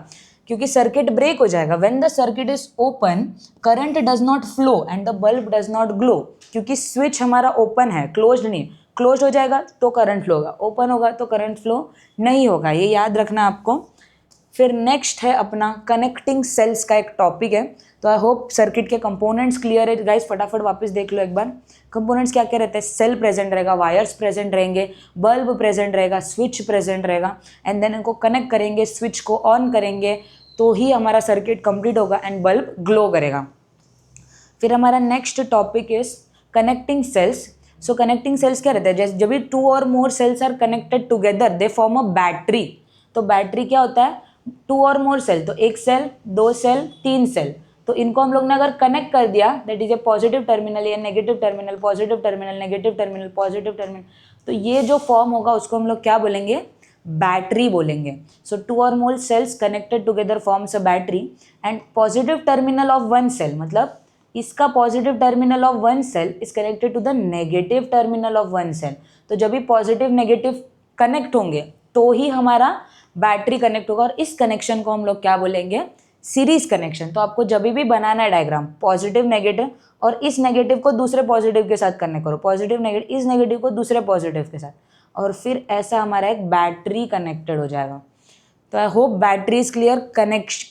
क्योंकि सर्किट ब्रेक हो जाएगा। When the circuit is open current does not flow and the bulb does not glow, क्योंकि स्विच हमारा ओपन है, क्लोज्ड नहीं। क्लोज हो जाएगा तो करंट फ्लो होगा, ओपन होगा तो करंट फ्लो नहीं होगा, ये याद रखना आपको। फिर नेक्स्ट है अपना कनेक्टिंग सेल्स का एक टॉपिक है। तो आई होप सर्किट के कंपोनेंट्स क्लियर है गाइस। फटाफट वापस देख लो एक बार, कंपोनेंट्स क्या क्या रहते हैं। सेल प्रेजेंट रहेगा, वायर्स प्रेजेंट रहेंगे, बल्ब प्रेजेंट रहेगा, स्विच प्रेजेंट रहेगा, एंड देन इनको कनेक्ट करेंगे, स्विच को ऑन करेंगे तो ही हमारा सर्किट कंप्लीट होगा एंड बल्ब ग्लो करेगा। फिर हमारा next topic is connecting cells. So connecting cells क्या रहता है, जैसे जब भी टू और more cells are connected together they form a battery. तो बैटरी क्या होता है, टू और मोर सेल, तो एक सेल, दो सेल, तीन सेल, तो इनको हम लोग ने अगर कनेक्ट कर दिया, that is a positive terminal या negative terminal, positive terminal, negative terminal, positive terminal, तो ये जो फॉर्म होगा उसको हम लोग क्या बोलेंगे, बैटरी बोलेंगे। सो टू और more cells connected together forms a battery and positive terminal of one cell, मतलब इसका positive terminal of one cell is connected to the negative terminal of one cell. तो जब भी पॉजिटिव नेगेटिव कनेक्ट होंगे तो ही हमारा बैटरी कनेक्ट होगा, और इस कनेक्शन को हम लोग क्या बोलेंगे, सीरीज कनेक्शन। तो आपको जब भी बनाना है डायग्राम, पॉजिटिव नेगेटिव, और इस नेगेटिव को दूसरे पॉजिटिव के साथ कनेक्ट करो, पॉजिटिव नेगेटिव, इस नेगेटिव को दूसरे पॉजिटिव के साथ, और फिर ऐसा हमारा एक बैटरी कनेक्टेड हो जाएगा। तो I hope battery is clear.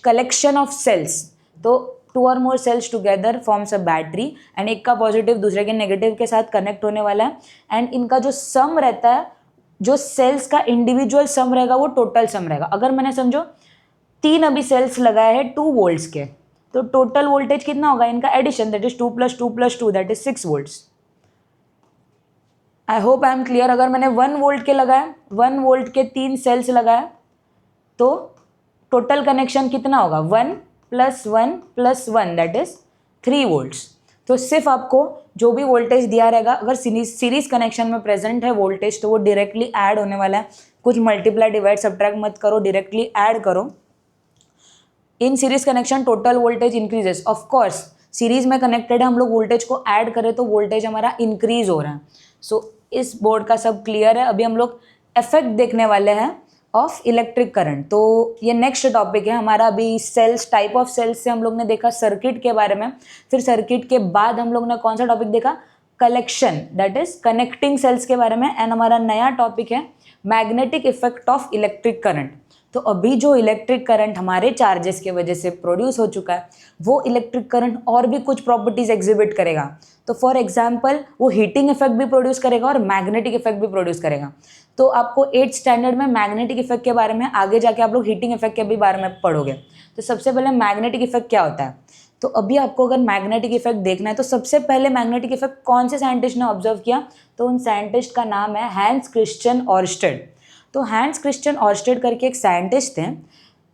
Collection of cells, तो टू और more cells together forms a battery, and एक का पॉजिटिव दूसरे के नेगेटिव के साथ कनेक्ट होने वाला है, एंड इनका जो सम रहता है, जो सेल्स का इंडिविजुअल सम रहेगा वो टोटल सम रहेगा। अगर मैंने समझो तीन अभी सेल्स लगाए हैं 2 वोल्ट्स के, तो टोटल वोल्टेज कितना होगा इनका addition, that is 2 + 2 + 2 that is 6 volts. I hope I am clear. अगर मैंने 1 वोल्ट के लगाया, 1 वोल्ट के 3 सेल्स लगाया, तो टोटल कनेक्शन कितना होगा, 1 + 1 + 1 दैट इज 3 वोल्ट्स। तो सिर्फ आपको जो भी वोल्टेज दिया रहेगा, अगर सीरीज कनेक्शन में प्रेजेंट है वोल्टेज, तो वो डायरेक्टली ऐड होने वाला है। कुछ मल्टीप्लाई डिवाइड सब्ट्रैक्ट मत करो, डायरेक्टली ऐड करो। In series connection total voltage increases, of course series में कनेक्टेड है, हम लोग वोल्टेज को ऐड करें तो वोल्टेज हमारा इंक्रीज हो रहा है। सो इस बोर्ड का सब क्लियर है। अभी हम लोग इफेक्ट देखने वाले हैं ऑफ इलेक्ट्रिक करंट। तो ये नेक्स्ट टॉपिक है हमारा। अभी सेल्स, टाइप ऑफ सेल्स से हम लोग ने देखा सर्किट के बारे में, फिर सर्किट के बाद हम लोग ने कौन सा टॉपिक देखा, collection, that is connecting cells के बारे में, एंड हमारा नया टॉपिक है magnetic effect of electric current. तो अभी जो इलेक्ट्रिक करंट हमारे चार्जेस की वजह से प्रोड्यूस हो चुका है, वो इलेक्ट्रिक करंट और भी कुछ प्रॉपर्टीज एग्जिबिट करेगा। तो फॉर एग्जांपल वो हीटिंग इफेक्ट भी प्रोड्यूस करेगा और मैग्नेटिक इफेक्ट भी प्रोड्यूस करेगा। तो आपको 8th स्टैंडर्ड में मैग्नेटिक इफेक्ट के बारे में, आगे जाके आप लोग हीटिंग इफेक्ट के भी बारे में पढ़ोगे। तो सबसे पहले मैग्नेटिक इफेक्ट क्या होता है, तो अभी आपको अगर मैग्नेटिक इफेक्ट देखना है तो सबसे पहले मैग्नेटिक इफेक्ट कौन से साइंटिस्ट ने ऑब्जर्व किया, तो उन साइंटिस्ट का नाम है हैंस क्रिश्चियन ऑर्स्टेड। तो हैंस क्रिश्चियन ऑर्स्टेड करके एक साइंटिस्ट थे,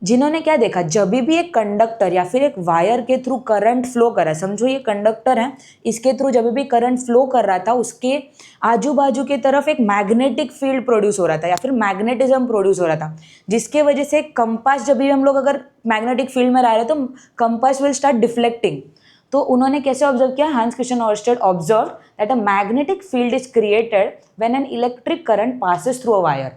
जिन्होंने क्या देखा, जब भी एक कंडक्टर या फिर एक वायर के थ्रू करंट फ्लो कर रहा है, समझो ये कंडक्टर है, इसके थ्रू जब भी करंट फ्लो कर रहा था उसके आजू बाजू की तरफ एक मैग्नेटिक फील्ड प्रोड्यूस हो रहा था या फिर मैग्नेटिज्म प्रोड्यूस हो रहा था, जिसके वजह से कंपास, जब भी हम लोग अगर मैग्नेटिक फील्ड में रह रहे हैं तो कंपास विल स्टार्ट डिफ्लेक्टिंग। तो उन्होंने कैसे ऑब्जर्व किया, Hans Christian Oersted observe that a magnetic field is created when an electric current passes through a wire.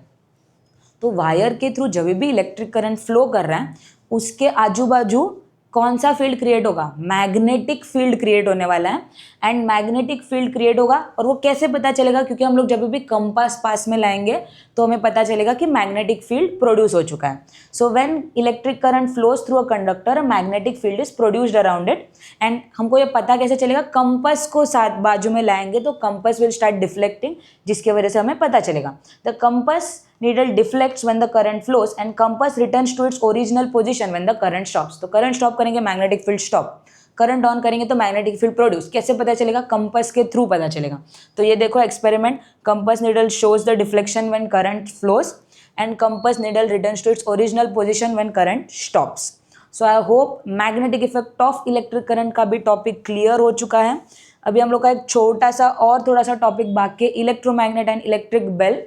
तो वायर के थ्रू जब भी इलेक्ट्रिक करंट फ्लो कर रहा है उसके आजू बाजू कौन सा फील्ड क्रिएट होगा, मैग्नेटिक फील्ड क्रिएट होने वाला है। एंड मैग्नेटिक फील्ड क्रिएट होगा और वो कैसे पता चलेगा, क्योंकि हम लोग जब भी कंपास पास में लाएंगे तो हमें पता चलेगा कि मैग्नेटिक फील्ड प्रोड्यूस हो चुका है। So when electric current flows through a conductor a magnetic field is produced around it. And हमको ये पता कैसे चलेगा, कंपास को साथ बाजू में लाएंगे तो कंपास विल स्टार्ट डिफ्लेक्टिंग, जिसकी वजह से हमें पता चलेगा the compass needle deflects when the current flows and compass returns to its original position when the current stops। तो करंट स्टॉप करेंगे magnetic field stop, current on करेंगे तो मैग्नेटिक फील्ड प्रोड्यूस। कैसे पता चलेगा, कंपास के थ्रू पता चलेगा। तो ये देखो experiment, compass needle shows the deflection when current flows and compass needle returns to its original position when current stops. So I hope magnetic effect of electric current का भी टॉपिक क्लियर हो चुका है। अभी हम लोग का एक छोटा सा और थोड़ा सा टॉपिक बाकी है, इलेक्ट्रोमैग्नेट एंड इलेक्ट्रिक बेल।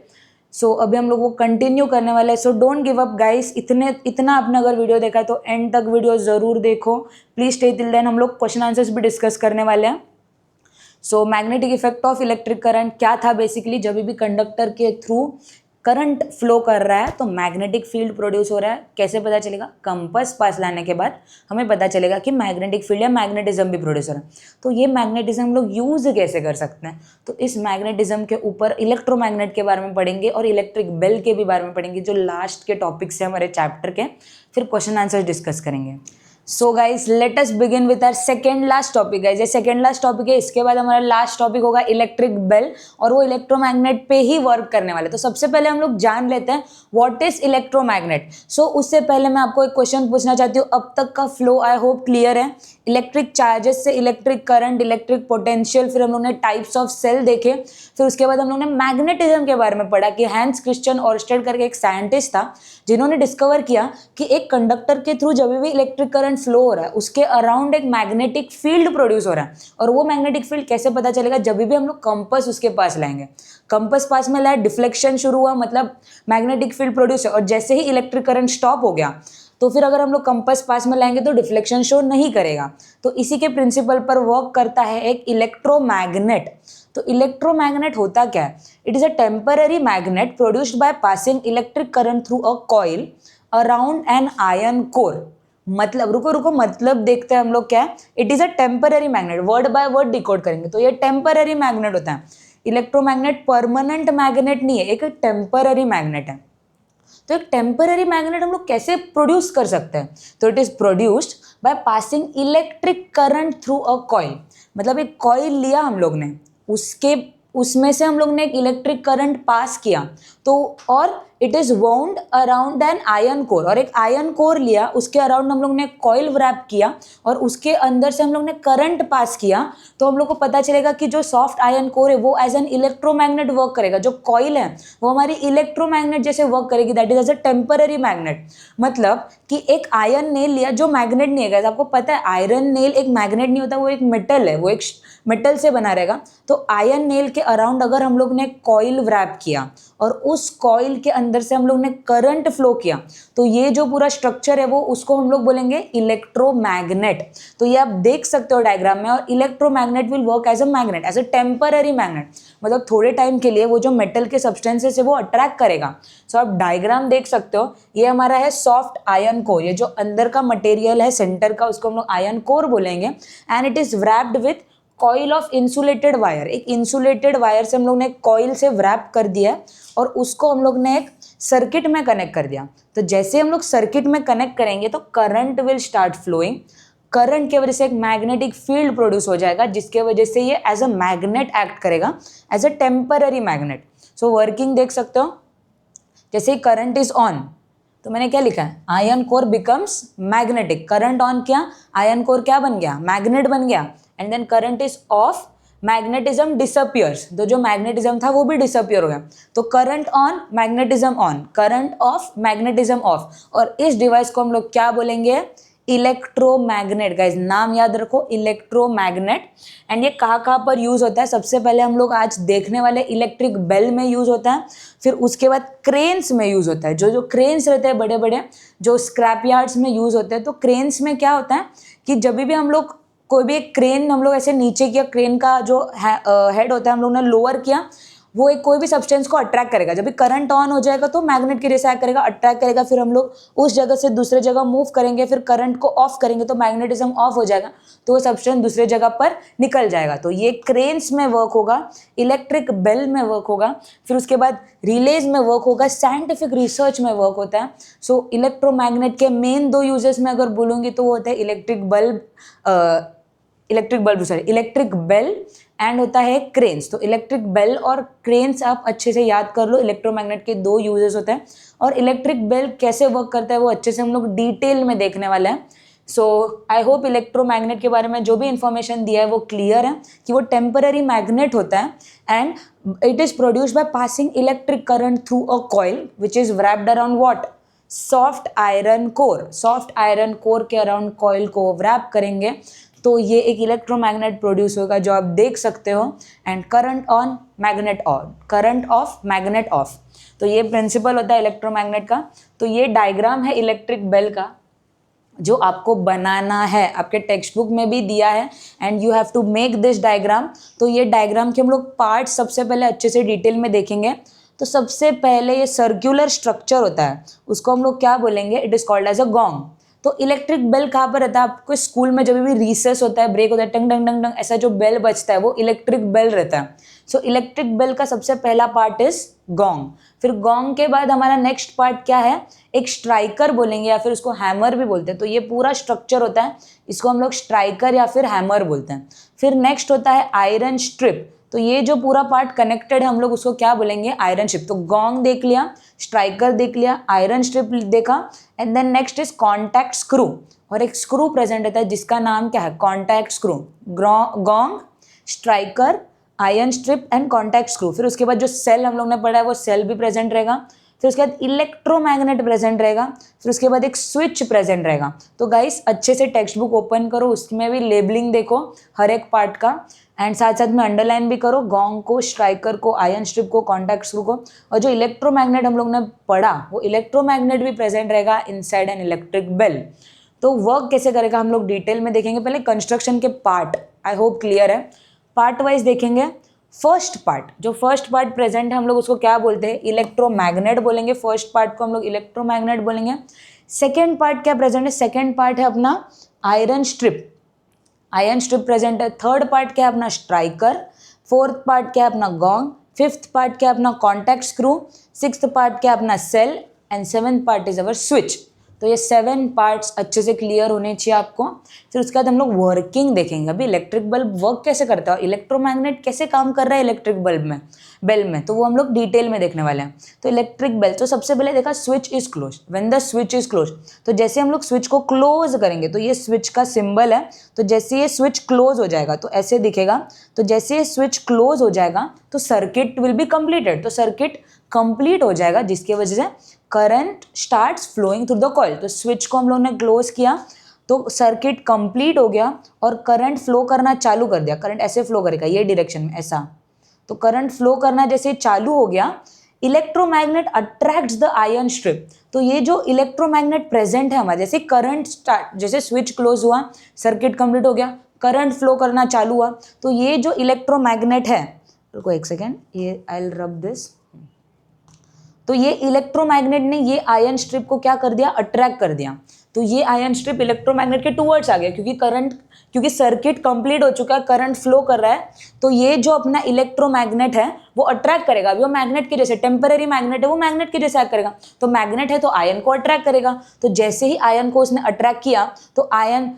सो अभी हम लोग वो कंटिन्यू करने वाले हैं। So don't give up guys, इतना आपने अगर वीडियो देखा है तो एंड तक वीडियो ज़रूर देखो, प्लीज स्टे टिल देन। हम लोग क्वेश्चन आंसर्स भी डिस्कस करने वाले हैं। So magnetic effect of electric current क्या था, बेसिकली जब भी कंडक्टर के थ्रू करंट फ्लो कर रहा है तो मैग्नेटिक फील्ड प्रोड्यूस हो रहा है। कैसे पता चलेगा, कंपास पास लाने के बाद हमें पता चलेगा कि मैग्नेटिक फील्ड या मैग्नेटिज्म भी प्रोड्यूस हो रहा है। तो ये मैग्नेटिज्म हम लोग यूज कैसे कर सकते हैं, तो इस मैग्नेटिज्म के ऊपर इलेक्ट्रोमैग्नेट के बारे में पढ़ेंगे और इलेक्ट्रिक बेल के भी बारे में पढ़ेंगे, जो लास्ट के टॉपिक्स है हमारे चैप्टर के। फिर क्वेश्चन आंसर डिस्कस करेंगे। So guys let us begin with our second last topic. Guys ये सेकेंड लास्ट टॉपिक है, इसके बाद हमारा लास्ट टॉपिक होगा इलेक्ट्रिक बेल और वो इलेक्ट्रोमैग्नेट पे ही वर्क करने वाले। तो सबसे पहले हम लोग जान लेते हैं व्हाट इज इलेक्ट्रोमैग्नेट। सो उससे पहले मैं आपको एक क्वेश्चन पूछना चाहती हूँ। अब तक का फ्लो आई होप क्लियर है। इलेक्ट्रिक चार्जेस से इलेक्ट्रिक करंट, इलेक्ट्रिक पोटेंशियल, फिर हम लोग ने टाइप्स ऑफ सेल देखे, फिर उसके बाद हम लोग ने मैग्नेटिज्म के बारे में पढ़ा कि हांस क्रिस्टियन ओरस्टेड करके एक साइंटिस्ट था जिन्होंने डिस्कवर किया कि एक कंडक्टर के थ्रू जब भी इलेक्ट्रिक करंट फ्लो हो रहा है उसके अराउंड एक मैग्नेटिक फील्ड प्रोड्यूस हो रहा है। और वो मैग्नेटिक फील्ड कैसे पता चलेगा, जब भी हम लोग कंपास उसके पास लाएंगे, कंपास पास में लाए, डिफ्लेक्शन शुरू हुआ, मतलब मैग्नेटिक फील्ड प्रोड्यूस है। और जैसे ही इलेक्ट्रिक करंट स्टॉप हो गया तो फिर अगर हम लोग कंपास पास में लाएंगे तो डिफ्लेक्शन शो नहीं करेगा। तो इसी के प्रिंसिपल पर वर्क करता है एक इलेक्ट्रोमैग्नेट। तो इलेक्ट्रोमैग्नेट होता क्या है, it is a temporary magnet produced by passing electric current through a coil around an iron core. मतलब रुको मतलब देखते हैं हम लोग क्या है। It is a temporary magnet, word by word decode करेंगे तो ये टेम्पररी मैग्नेट होता है। इलेक्ट्रोमैग्नेट परमानेंट मैग्नेट नहीं है, एक टेम्पररी मैग्नेट है। तो एक टेम्पररी मैग्नेट हम लोग कैसे प्रोड्यूस कर सकते हैं, तो it is produced by passing electric current through a coil. मतलब एक कॉइल लिया हम लोग ने, उसमें से हम लोग ने एक इलेक्ट्रिक करंट पास किया, तो और it is wound around an iron core, और एक आयरन कोर लिया, उसके अराउंड हम लोग ने कॉइल रैप किया और उसके अंदर से हम लोग ने करंट पास किया। तो हम लोग को पता चलेगा कि जो सॉफ्ट आयरन कोर है वो एज एन इलेक्ट्रोमैग्नेट वर्क करेगा, जो कॉइल है वो हमारी इलेक्ट्रोमैग्नेट जैसे वर्क करेगी, that is as a temporary magnet. मतलब कि एक आयरन नेल लिया जो मैग्नेट नहीं है, गाइस आपको पता है आयरन नेल एक मैग्नेट नहीं होता, वो एक मेटल है, वो एक मेटल से बना रहेगा। तो आयरन नेल के अराउंड अगर हम लोग ने कॉइल रैप किया और उस कॉइल के अंदर से हम लोग ने करंट फ्लो किया, तो ये जो पूरा स्ट्रक्चर है वो उसको हम लोग बोलेंगे इलेक्ट्रोमैग्नेट। तो ये आप देख सकते हो डायग्राम में। और electromagnet will work as a magnet, as a temporary magnet, मतलब थोड़े टाइम के लिए वो जो मेटल के सब्सटेंसेस है वो अट्रैक्ट करेगा। सो आप डायग्राम देख सकते हो, ये हमारा है सॉफ्ट आयरन कोर, ये जो अंदर का मटेरियल है सेंटर का उसको हम लोग आयरन कोर बोलेंगे। And it is wrapped with coil of insulated wire, एक इंसुलेटेड वायर से हम लोग ने कॉइल से व्रैप कर दिया और उसको हम लोग ने एक सर्किट में कनेक्ट कर दिया। तो जैसे हम लोग सर्किट में कनेक्ट करेंगे तो current will start flowing, current की वजह से एक मैग्नेटिक फील्ड प्रोड्यूस हो जाएगा, जिसके वजह से ये एज अ मैग्नेट एक्ट करेगा, as a temporary magnet. So working देख सकते हो, जैसे करंट इज ऑन तो मैंने क्या लिखा है, iron core becomes magnetic. Current on किया, आयरन कोर क्या बन गया, मैग्नेट बन गया। And then current is off, magnetism disappears, तो जो मैग्नेटिज्म था वो भी डिसअपियर हो गया। तो current on, magnetism on, current of, magnetism of. और इस डिवाइस को हम लोग क्या बोलेंगे? इलेक्ट्रोमैग्नेट। गाइस नाम याद रखो, इलेक्ट्रोमैग्नेट। एंड ये कहाँ पर यूज होता है? सबसे पहले हम लोग आज देखने वाले इलेक्ट्रिक बेल में यूज होता है, फिर उसके बाद क्रेन्स में यूज होता है। जो क्रेन्स रहते हैं बड़े बड़े, जो स्क्रैप यार्ड्स में यूज होते हैं। तो क्रेन्स में क्या होता है कि जब भी हम लोग कोई भी एक क्रेन हम लोग ऐसे नीचे किया, क्रेन का जो हेड होता है हम लोग ने लोअर किया, वो एक कोई भी सब्सटेंस को अट्रैक्ट करेगा। जब भी करंट ऑन हो जाएगा तो मैग्नेट के जैसे एक्ट करेगा, अट्रैक्ट करेगा, फिर हम लोग उस जगह से दूसरे जगह मूव करेंगे, फिर करंट को ऑफ करेंगे तो मैग्नेटिज्म ऑफ हो जाएगा, तो वो सब्सटेंस दूसरे जगह पर निकल जाएगा। तो ये क्रेन्स में वर्क होगा, इलेक्ट्रिक बेल में वर्क होगा, फिर उसके बाद रिलेज में वर्क होगा, साइंटिफिक रिसर्च में वर्क होता है। सो इलेक्ट्रोमैग्नेट के मेन 2 यूजेस में अगर बोलूँगी तो वो होता है इलेक्ट्रिक बेल एंड होता है क्रेन्स। तो इलेक्ट्रिक बेल और क्रेन्स आप अच्छे से याद कर लो, इलेक्ट्रोमैग्नेट के 2 यूजेस होते हैं। और इलेक्ट्रिक बेल कैसे वर्क करता है वो अच्छे से हम लोग डिटेल में देखने वाले हैं। सो आई होप इलेक्ट्रोमैग्नेट के बारे में जो भी इंफॉर्मेशन दिया है वो क्लियर है कि वो टेम्पररी मैग्नेट होता है and it is produced by passing electric current through a coil which is wrapped around what? Soft iron core. Soft iron core के अराउंड कॉइल को व्रैप करेंगे तो ये एक इलेक्ट्रोमैग्नेट प्रोड्यूस होगा जो आप देख सकते हो। And current on, magnet on, current off, magnet off. तो ये प्रिंसिपल होता है इलेक्ट्रोमैग्नेट का। तो ये डायग्राम है इलेक्ट्रिक बेल का जो आपको बनाना है, आपके टेक्स्ट बुक में भी दिया है and you have to make this diagram. तो ये डायग्राम के हम लोग पार्ट सबसे पहले अच्छे से डिटेल में देखेंगे। तो सबसे पहले ये सर्कुलर स्ट्रक्चर होता है, उसको हम लोग क्या बोलेंगे? It is called as a gong. तो इलेक्ट्रिक बेल कहाँ पर रहता है? आपको स्कूल में जब भी रिसेस होता है, ब्रेक होता है, टंग टंग टंग टंग ऐसा जो बेल बजता है वो इलेक्ट्रिक बेल रहता है। सो इलेक्ट्रिक बेल का सबसे पहला पार्ट इज गोंग। फिर गोंग के बाद हमारा नेक्स्ट पार्ट क्या है? एक स्ट्राइकर बोलेंगे या फिर उसको हैमर भी बोलते हैं। तो ये पूरा स्ट्रक्चर होता है, इसको हम लोग स्ट्राइकर या फिर हैमर बोलते हैं। फिर नेक्स्ट होता है आयरन स्ट्रिप। तो ये जो पूरा पार्ट कनेक्टेड है हम लोग उसको क्या बोलेंगे? Iron strip. तो गोंग देख लिया, स्ट्राइकर देख लिया, आयरन स्ट्रिप देखा and then next is contact screw. और एक स्क्रू प्रेजेंट रहता है जिसका नाम क्या है? Contact screw. Gong, striker, iron strip and contact screw. फिर उसके बाद जो सेल हम लोग ने पढ़ा है वो सेल भी प्रेजेंट रहेगा। फिर उसके बाद इलेक्ट्रोमैग्नेट प्रेजेंट रहेगा। फिर उसके बाद एक स्विच प्रेजेंट रहेगा। तो गाइस अच्छे से टेक्स्ट बुक ओपन करो, उसमें भी लेबलिंग देखो हर एक पार्ट का एंड साथ साथ में अंडरलाइन भी करो गोंग को, स्ट्राइकर को, आयरन स्ट्रिप को, कॉन्टैक्ट स्क्रू को। और जो इलेक्ट्रोमैग्नेट हम लोग ने पढ़ा वो इलेक्ट्रोमैग्नेट भी प्रेजेंट रहेगा इनसाइड एन इलेक्ट्रिक बेल। तो वर्क कैसे करेगा हम लोग डिटेल में देखेंगे। पहले कंस्ट्रक्शन के पार्ट, आई होप क्लियर है, पार्ट वाइज देखेंगे। फर्स्ट पार्ट, जो फर्स्ट पार्ट प्रेजेंट है हम लोग उसको क्या बोलते हैं? इलेक्ट्रोमैग्नेट बोलेंगे। फर्स्ट पार्ट को हम लोग इलेक्ट्रोमैग्नेट बोलेंगे। सेकेंड पार्ट क्या प्रेजेंट है? सेकेंड पार्ट है अपना iron strip. Iron strip present है। थर्ड पार्ट क्या है? अपना स्ट्राइकर। फोर्थ पार्ट क्या है? अपना गोंग। फिफ्थ पार्ट क्या है? अपना कॉन्टैक्ट स्क्रू। सिक्स्थ पार्ट क्या है? अपना cell and seventh part is our switch. तो ये 7 पार्ट्स अच्छे से क्लियर होने चाहिए आपको। फिर उसके बाद हम लोग वर्किंग देखेंगे। अभी इलेक्ट्रिक बल्ब वर्क कैसे करता है, इलेक्ट्रोमैग्नेट कैसे काम कर रहा है इलेक्ट्रिक बल्ब में, बेल में, तो वो हम लोग डिटेल में देखने वाले हैं। तो इलेक्ट्रिक बेल, तो सबसे पहले देखा switch is close. When the switch is close, तो जैसे हम लोग स्विच को क्लोज करेंगे तो ये स्विच का सिंबल है। तो जैसे ये स्विच क्लोज हो जाएगा तो ऐसे दिखेगा। तो जैसे ये स्विच क्लोज हो जाएगा तो सर्किट विल बी कंप्लीटेड। तो सर्किट कंप्लीट हो जाएगा जिसकी वजह से current starts flowing through the coil. तो स्विच को हम लोग ने क्लोज किया तो सर्किट कंप्लीट हो गया और करंट फ्लो करना चालू कर दिया। करंट ऐसे फ्लो करेगा ये डायरेक्शन में ऐसा। तो करंट फ्लो करना जैसे चालू हो गया, electromagnet attracts the iron strip. तो ये जो इलेक्ट्रोमैग्नेट प्रेजेंट है हमारे, जैसे करंट स्टार्ट, जैसे स्विच क्लोज हुआ, सर्किट कंप्लीट हो गया, करंट फ्लो करना चालू हुआ, तो ये जो इलेक्ट्रोमैग्नेट है, रुको एक सेकेंड, ये आई विल रब दिस। तो ये इलेक्ट्रोमैग्नेट ने ये आयरन स्ट्रिप को क्या कर दिया? अट्रैक्ट कर दिया। तो ये आयरन स्ट्रिप इलेक्ट्रोमैग्नेट के टूवर्ड्स आ गया क्योंकि सर्किट कंप्लीट हो चुका है, करंट फ्लो कर रहा है। तो ये जो अपना इलेक्ट्रोमैग्नेट है वो अट्रैक्ट करेगा। अभी वो मैग्नेट के जैसे, टेम्पररी मैग्नेट है, वो मैग्नेट के जैसे एक्ट करेगा। तो मैग्नेट है तो आयरन को अट्रैक्ट करेगा। तो जैसे ही आयरन को उसने अट्रैक्ट किया तो आयरन,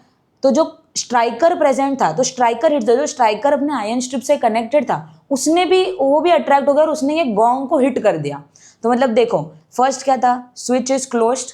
तो जो स्ट्राइकर प्रेजेंट था, तो स्ट्राइकर हिट था, जो स्ट्राइकर अपने आयरन स्ट्रिप से कनेक्टेड था, उसने भी, वो भी अट्रैक्ट हो गया और उसने ये गोंग को हिट कर दिया। तो मतलब देखो, फर्स्ट क्या था? Switch is closed,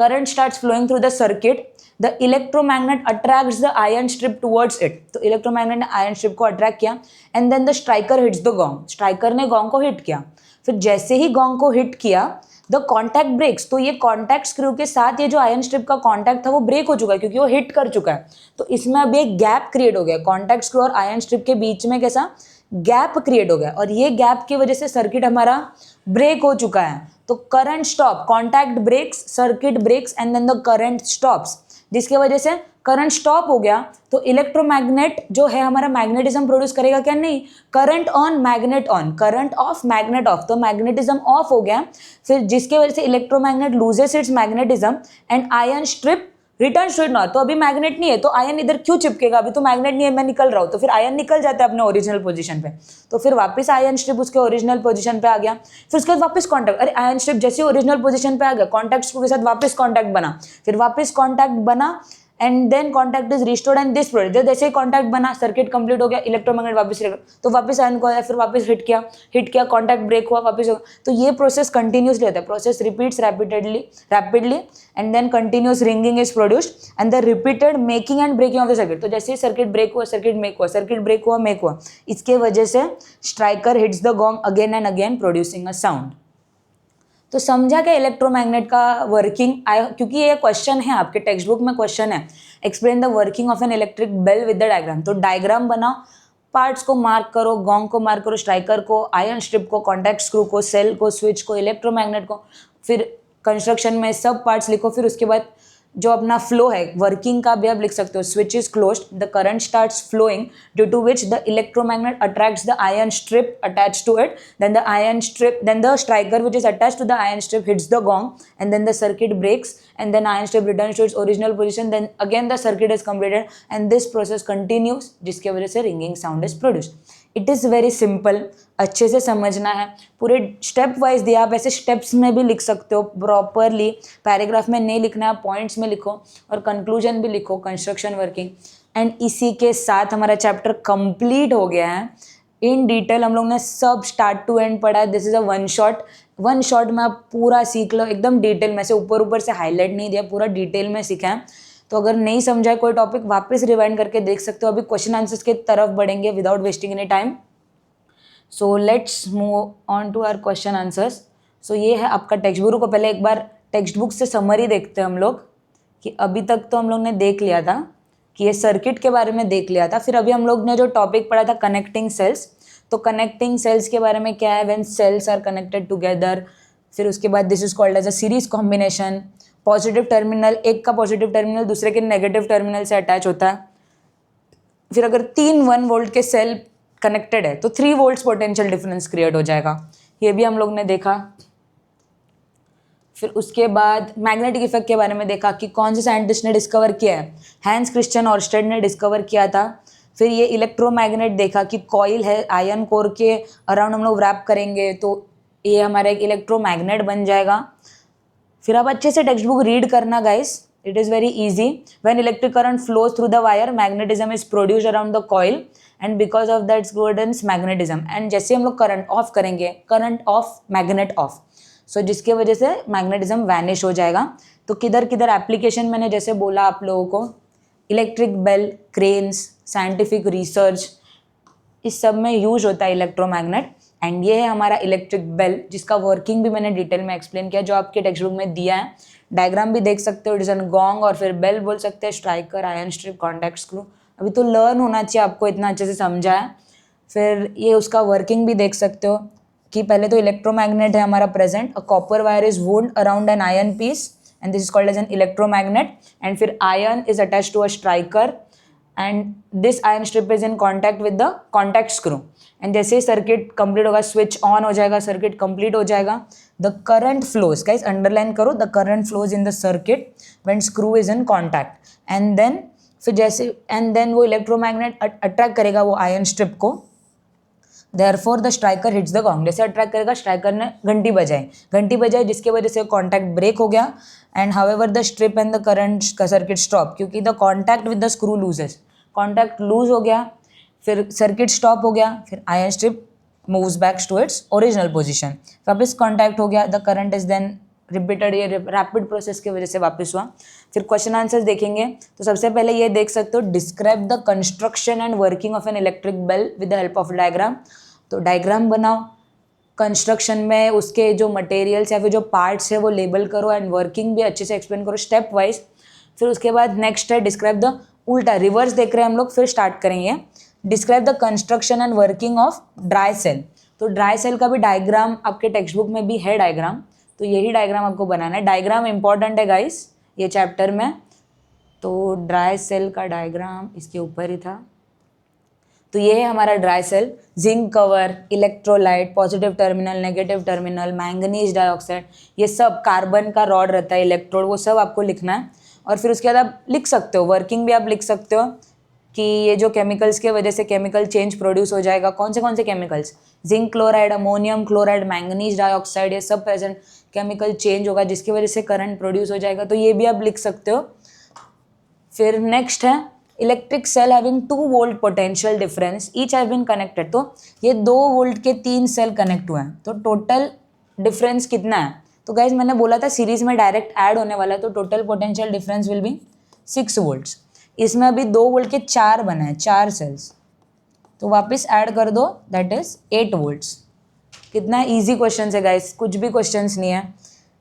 current starts flowing through the circuit, the electromagnet attracts the iron strip towards it. तो इलेक्ट्रोमैग्नेट ने आयन स्ट्रिप को अट्रैक्ट किया and then the striker hits the gong, striker ने गॉन्ग को hit किया. फिर जैसे ही गॉन्ग को हिट किया द कॉन्टैक्ट ब्रेक्स, तो ये कॉन्टैक्ट स्क्रू के साथ ये जो आयन स्ट्रिप का कॉन्टैक्ट था वो ब्रेक हो चुका है क्योंकि वो हिट कर चुका है. तो इसमें अभी एक गैप क्रिएट हो गया, कॉन्टैक्ट स्क्रू और आयन स्ट्रिप के बीच में कैसा गैप क्रिएट हो गया और ये गैप की वजह से सर्किट हमारा ब्रेक हो चुका है. तो current stop, contact breaks, circuit breaks and then the current stops, जिसके वजह से करंट स्टॉप हो गया. तो इलेक्ट्रोमैग्नेट जो है हमारा मैग्नेटिज्म प्रोड्यूस करेगा क्या? नहीं. Current on magnet on, current off magnet off, तो मैग्नेटिज्म ऑफ हो गया. फिर जिसके वजह से electromagnet loses its magnetism and iron strip return to it not. तो अभी मैग्नेट नहीं है तो आयन इधर क्यों चिपकेगा, अभी तो मैग्नेट नहीं है, मैं निकल रहा हूँ. तो फिर आयन निकल जाता है अपने ओरिजिनल पोजीशन पे. तो फिर वापस आयन स्ट्रिप उसके ओरिजिनल पोजीशन पे आ गया. फिर उसके बाद वापस कॉन्टैक्ट, अरे आयन स्ट्रिप जैसे ओरिजिनल पोजीशन पे आ गया, कॉन्टैक्ट के साथ वापस कॉन्टैक्ट बना, फिर वापस कॉन्टैक्ट बना and then contact is restored and this product. जैसे ही कॉन्टैक्ट बना, सर्किट कंप्लीट हो गया, इलेक्ट्रोमैग्नेट वापस तो वापस आयन को आया, फिर वापस हिट किया, कॉन्टैक्ट ब्रेक हुआ, वापस हो. तो ये प्रोसेस कंटिन्यूसली होता है, process repeats rapidly and then continuous ringing is produced and the repeated making and breaking of the circuit. तो जैसे ही सर्किट ब्रेक हुआ, सर्किट मेक हुआ, सर्किट ब्रेक हुआ, मेक हुआ, इसके वजह से striker hits the gong again and again producing a sound. तो समझा क्या इलेक्ट्रोमैग्नेट का वर्किंग? क्योंकि ये क्वेश्चन है आपके टेक्स्ट बुक में, क्वेश्चन है explain the working of an electric bell with the diagram. तो डायग्राम बनाओ, पार्ट्स को मार्क करो, गॉन्ग को मार्क करो, स्ट्राइकर को, आयन स्ट्रिप को, कॉन्टैक्ट स्क्रू को, सेल को, स्विच को, इलेक्ट्रोमैग्नेट को, फिर कंस्ट्रक्शन में सब पार्ट्स लिखो. फिर उसके बाद जो अपना फ्लो है वर्किंग का भी आप लिख सकते हो. Switch is closed, the current starts flowing due to which the electromagnet attracts the iron strip attached to it, then the striker which is attached to the iron strip hits the gong and then the circuit breaks and then iron strip returns to its original position, then again the circuit is completed and this process continues जिसके वजह से ringing sound is produced. It is very simple, अच्छे से समझना है, पूरे step wise दिया. आप ऐसे स्टेप्स में भी लिख सकते हो प्रॉपरली, पैराग्राफ में नहीं लिखना है, पॉइंट्स में लिखो और कंक्लूजन भी लिखो, कंस्ट्रक्शन वर्किंग. एंड इसी के साथ हमारा चैप्टर कंप्लीट हो गया है. इन डिटेल हम लोग ने सब स्टार्ट टू एंड पढ़ा है. This is a one shot में आप पूरा सीख लो एकदम डिटेल में से, ऊपर से हाईलाइट नहीं दिया, पूरा डिटेल में सीखा है. तो अगर नहीं समझा कोई टॉपिक वापस रिवाइंड करके देख सकते हो. अभी क्वेश्चन आंसर्स की तरफ बढ़ेंगे without wasting any time. So let's move on to our question answers. सो ये है आपका टेक्स्ट बुक. को पहले एक बार टेक्स्ट बुक से समरी देखते हैं हम लोग कि अभी तक तो हम लोग ने देख लिया था कि ये सर्किट के बारे में देख लिया था. फिर अभी हम लोग ने जो टॉपिक पढ़ा था कनेक्टिंग सेल्स, तो कनेक्टिंग सेल्स के बारे में क्या है, when cells are connected together. फिर उसके बाद this is called as a series combination. Positive terminal, एक का पॉजिटिव टर्मिनल दूसरे के नेगेटिव टर्मिनल से अटैच होता है. फिर अगर 3 1 वोल्ट के सेल कनेक्टेड है तो 3 वोल्ट्स पोटेंशियल डिफरेंस क्रिएट हो जाएगा, ये भी हम लोग ने देखा. फिर उसके बाद मैग्नेटिक इफेक्ट के बारे में देखा कि कौन से साइंटिस्ट ने डिस्कवर किया है, हैंस क्रिश्चियन ऑर्स्टेड ने डिस्कवर किया था. फिर ये इलेक्ट्रोमैग्नेट देखा कि कॉइल है, आयन कोर के अराउंड हम लोग रैप करेंगे तो ये हमारा एक इलेक्ट्रोमैग्नेट बन जाएगा. फिर आप अच्छे से टेक्स्ट बुक रीड करना guys, it is very easy. When electric current flows through the wire, magnetism is produced around the coil and because of that students magnetism. And जैसे हम लोग करंट ऑफ करेंगे, करंट ऑफ मैग्नेट ऑफ, सो जिसके वजह से magnetism vanish हो जाएगा. तो किधर किधर एप्लीकेशन मैंने जैसे बोला आप लोगों को, electric bell, cranes, scientific research, इस सब में यूज होता है इलेक्ट्रोमैग्नेट. एंड ये है हमारा इलेक्ट्रिक बेल जिसका वर्किंग भी मैंने डिटेल में एक्सप्लेन किया जो आपके टेक्स्ट बुक में दिया है. डायग्राम भी देख सकते हो, इट इज एन गॉन्ग और फिर बेल बोल सकते हैं, striker, ion strip, contact screw. अभी तो लर्न होना चाहिए आपको, इतना अच्छे से समझा है. फिर ये उसका वर्किंग भी देख सकते हो कि पहले तो इलेक्ट्रोमैग्नेट है हमारा present, a copper wire is wound around an iron piece and this is called as an electromagnet. And फिर iron is attach to a striker and this iron strip is in contact with the contact screw. And जैसे ही circuit complete होगा, switch on हो जाएगा, circuit complete हो जाएगा. The current flows, guys underline करो, the current flows in the circuit when screw is in contact. And then फिर जैसे वो इलेक्ट्रोमैग्नेट अट्रैक्ट करेगा वो आयन स्ट्रिप को. Therefore the striker hits the gong, जैसे अट्रैक्ट करेगा स्ट्राइकर ने घंटी बजाई जिसके वजह से कॉन्टैक्ट ब्रेक हो गया. And however the strip and the current का सर्किट स्टॉप क्योंकि the contact with the screw looses, contact loose हो गया, फिर सर्किट स्टॉप हो गया, फिर iron strip moves back to its original position, वापस कॉन्टैक्ट हो गया, the current is then repeated, ये रैपिड प्रोसेस की वजह से वापस हुआ। फिर क्वेश्चन आंसर्स देखेंगे तो सबसे पहले ये देख सकते हो, describe the construction and working of an electric bell with the help of diagram. तो डायग्राम बनाओ, कंस्ट्रक्शन में उसके जो मटेरियल्स या फिर जो पार्ट्स है वो लेबल करो, एंड वर्किंग भी अच्छे से एक्सप्लेन करो स्टेप वाइज। फिर उसके बाद नेक्स्ट है डिस्क्राइब द, उल्टा रिवर्स देख रहे हैं हम लोग, फिर स्टार्ट करेंगे। Describe the construction and working of dry cell. तो ड्राई सेल का भी डायग्राम आपके टेक्स्ट बुक में भी है डायग्राम, तो यही डायग्राम आपको बनाना है। डायग्राम इंपॉर्टेंट है गाइस ये चैप्टर में। तो ड्राई सेल का डायग्राम इसके ऊपर ही था। तो ये है हमारा dry cell, zinc cover, electrolyte, positive terminal, negative terminal, manganese dioxide, ये सब कार्बन का रॉड रहता है, इलेक्ट्रोड, वो सब आपको लिखना है। और फिर उसके बाद आप लिख सकते हो, वर्किंग भी आप लिख सकते हो कि ये जो केमिकल्स के वजह से केमिकल चेंज प्रोड्यूस हो जाएगा, कौन से chemicals, zinc chloride, ammonium chloride, manganese dioxide, ये सब प्रेजेंट केमिकल चेंज होगा जिसकी वजह से करंट प्रोड्यूस हो जाएगा, तो ये भी आप लिख सकते हो। फिर नेक्स्ट है electric cell having 2 volt potential difference, each have been connected. तो ये 2 वोल्ट के 3 सेल कनेक्ट हुए हैं, तो टोटल डिफरेंस कितना है? तो गाइज मैंने बोला था सीरीज में डायरेक्ट ऐड होने वाला है, तो total potential difference will be 6 volts. इसमें अभी 2 वोल्ट के 4 बने हैं, 4 सेल्स, तो वापस ऐड कर दो, दैट इज 8 वोल्ट्स। कितना ईजी क्वेश्चन है गाइस, कुछ भी क्वेश्चन नहीं है।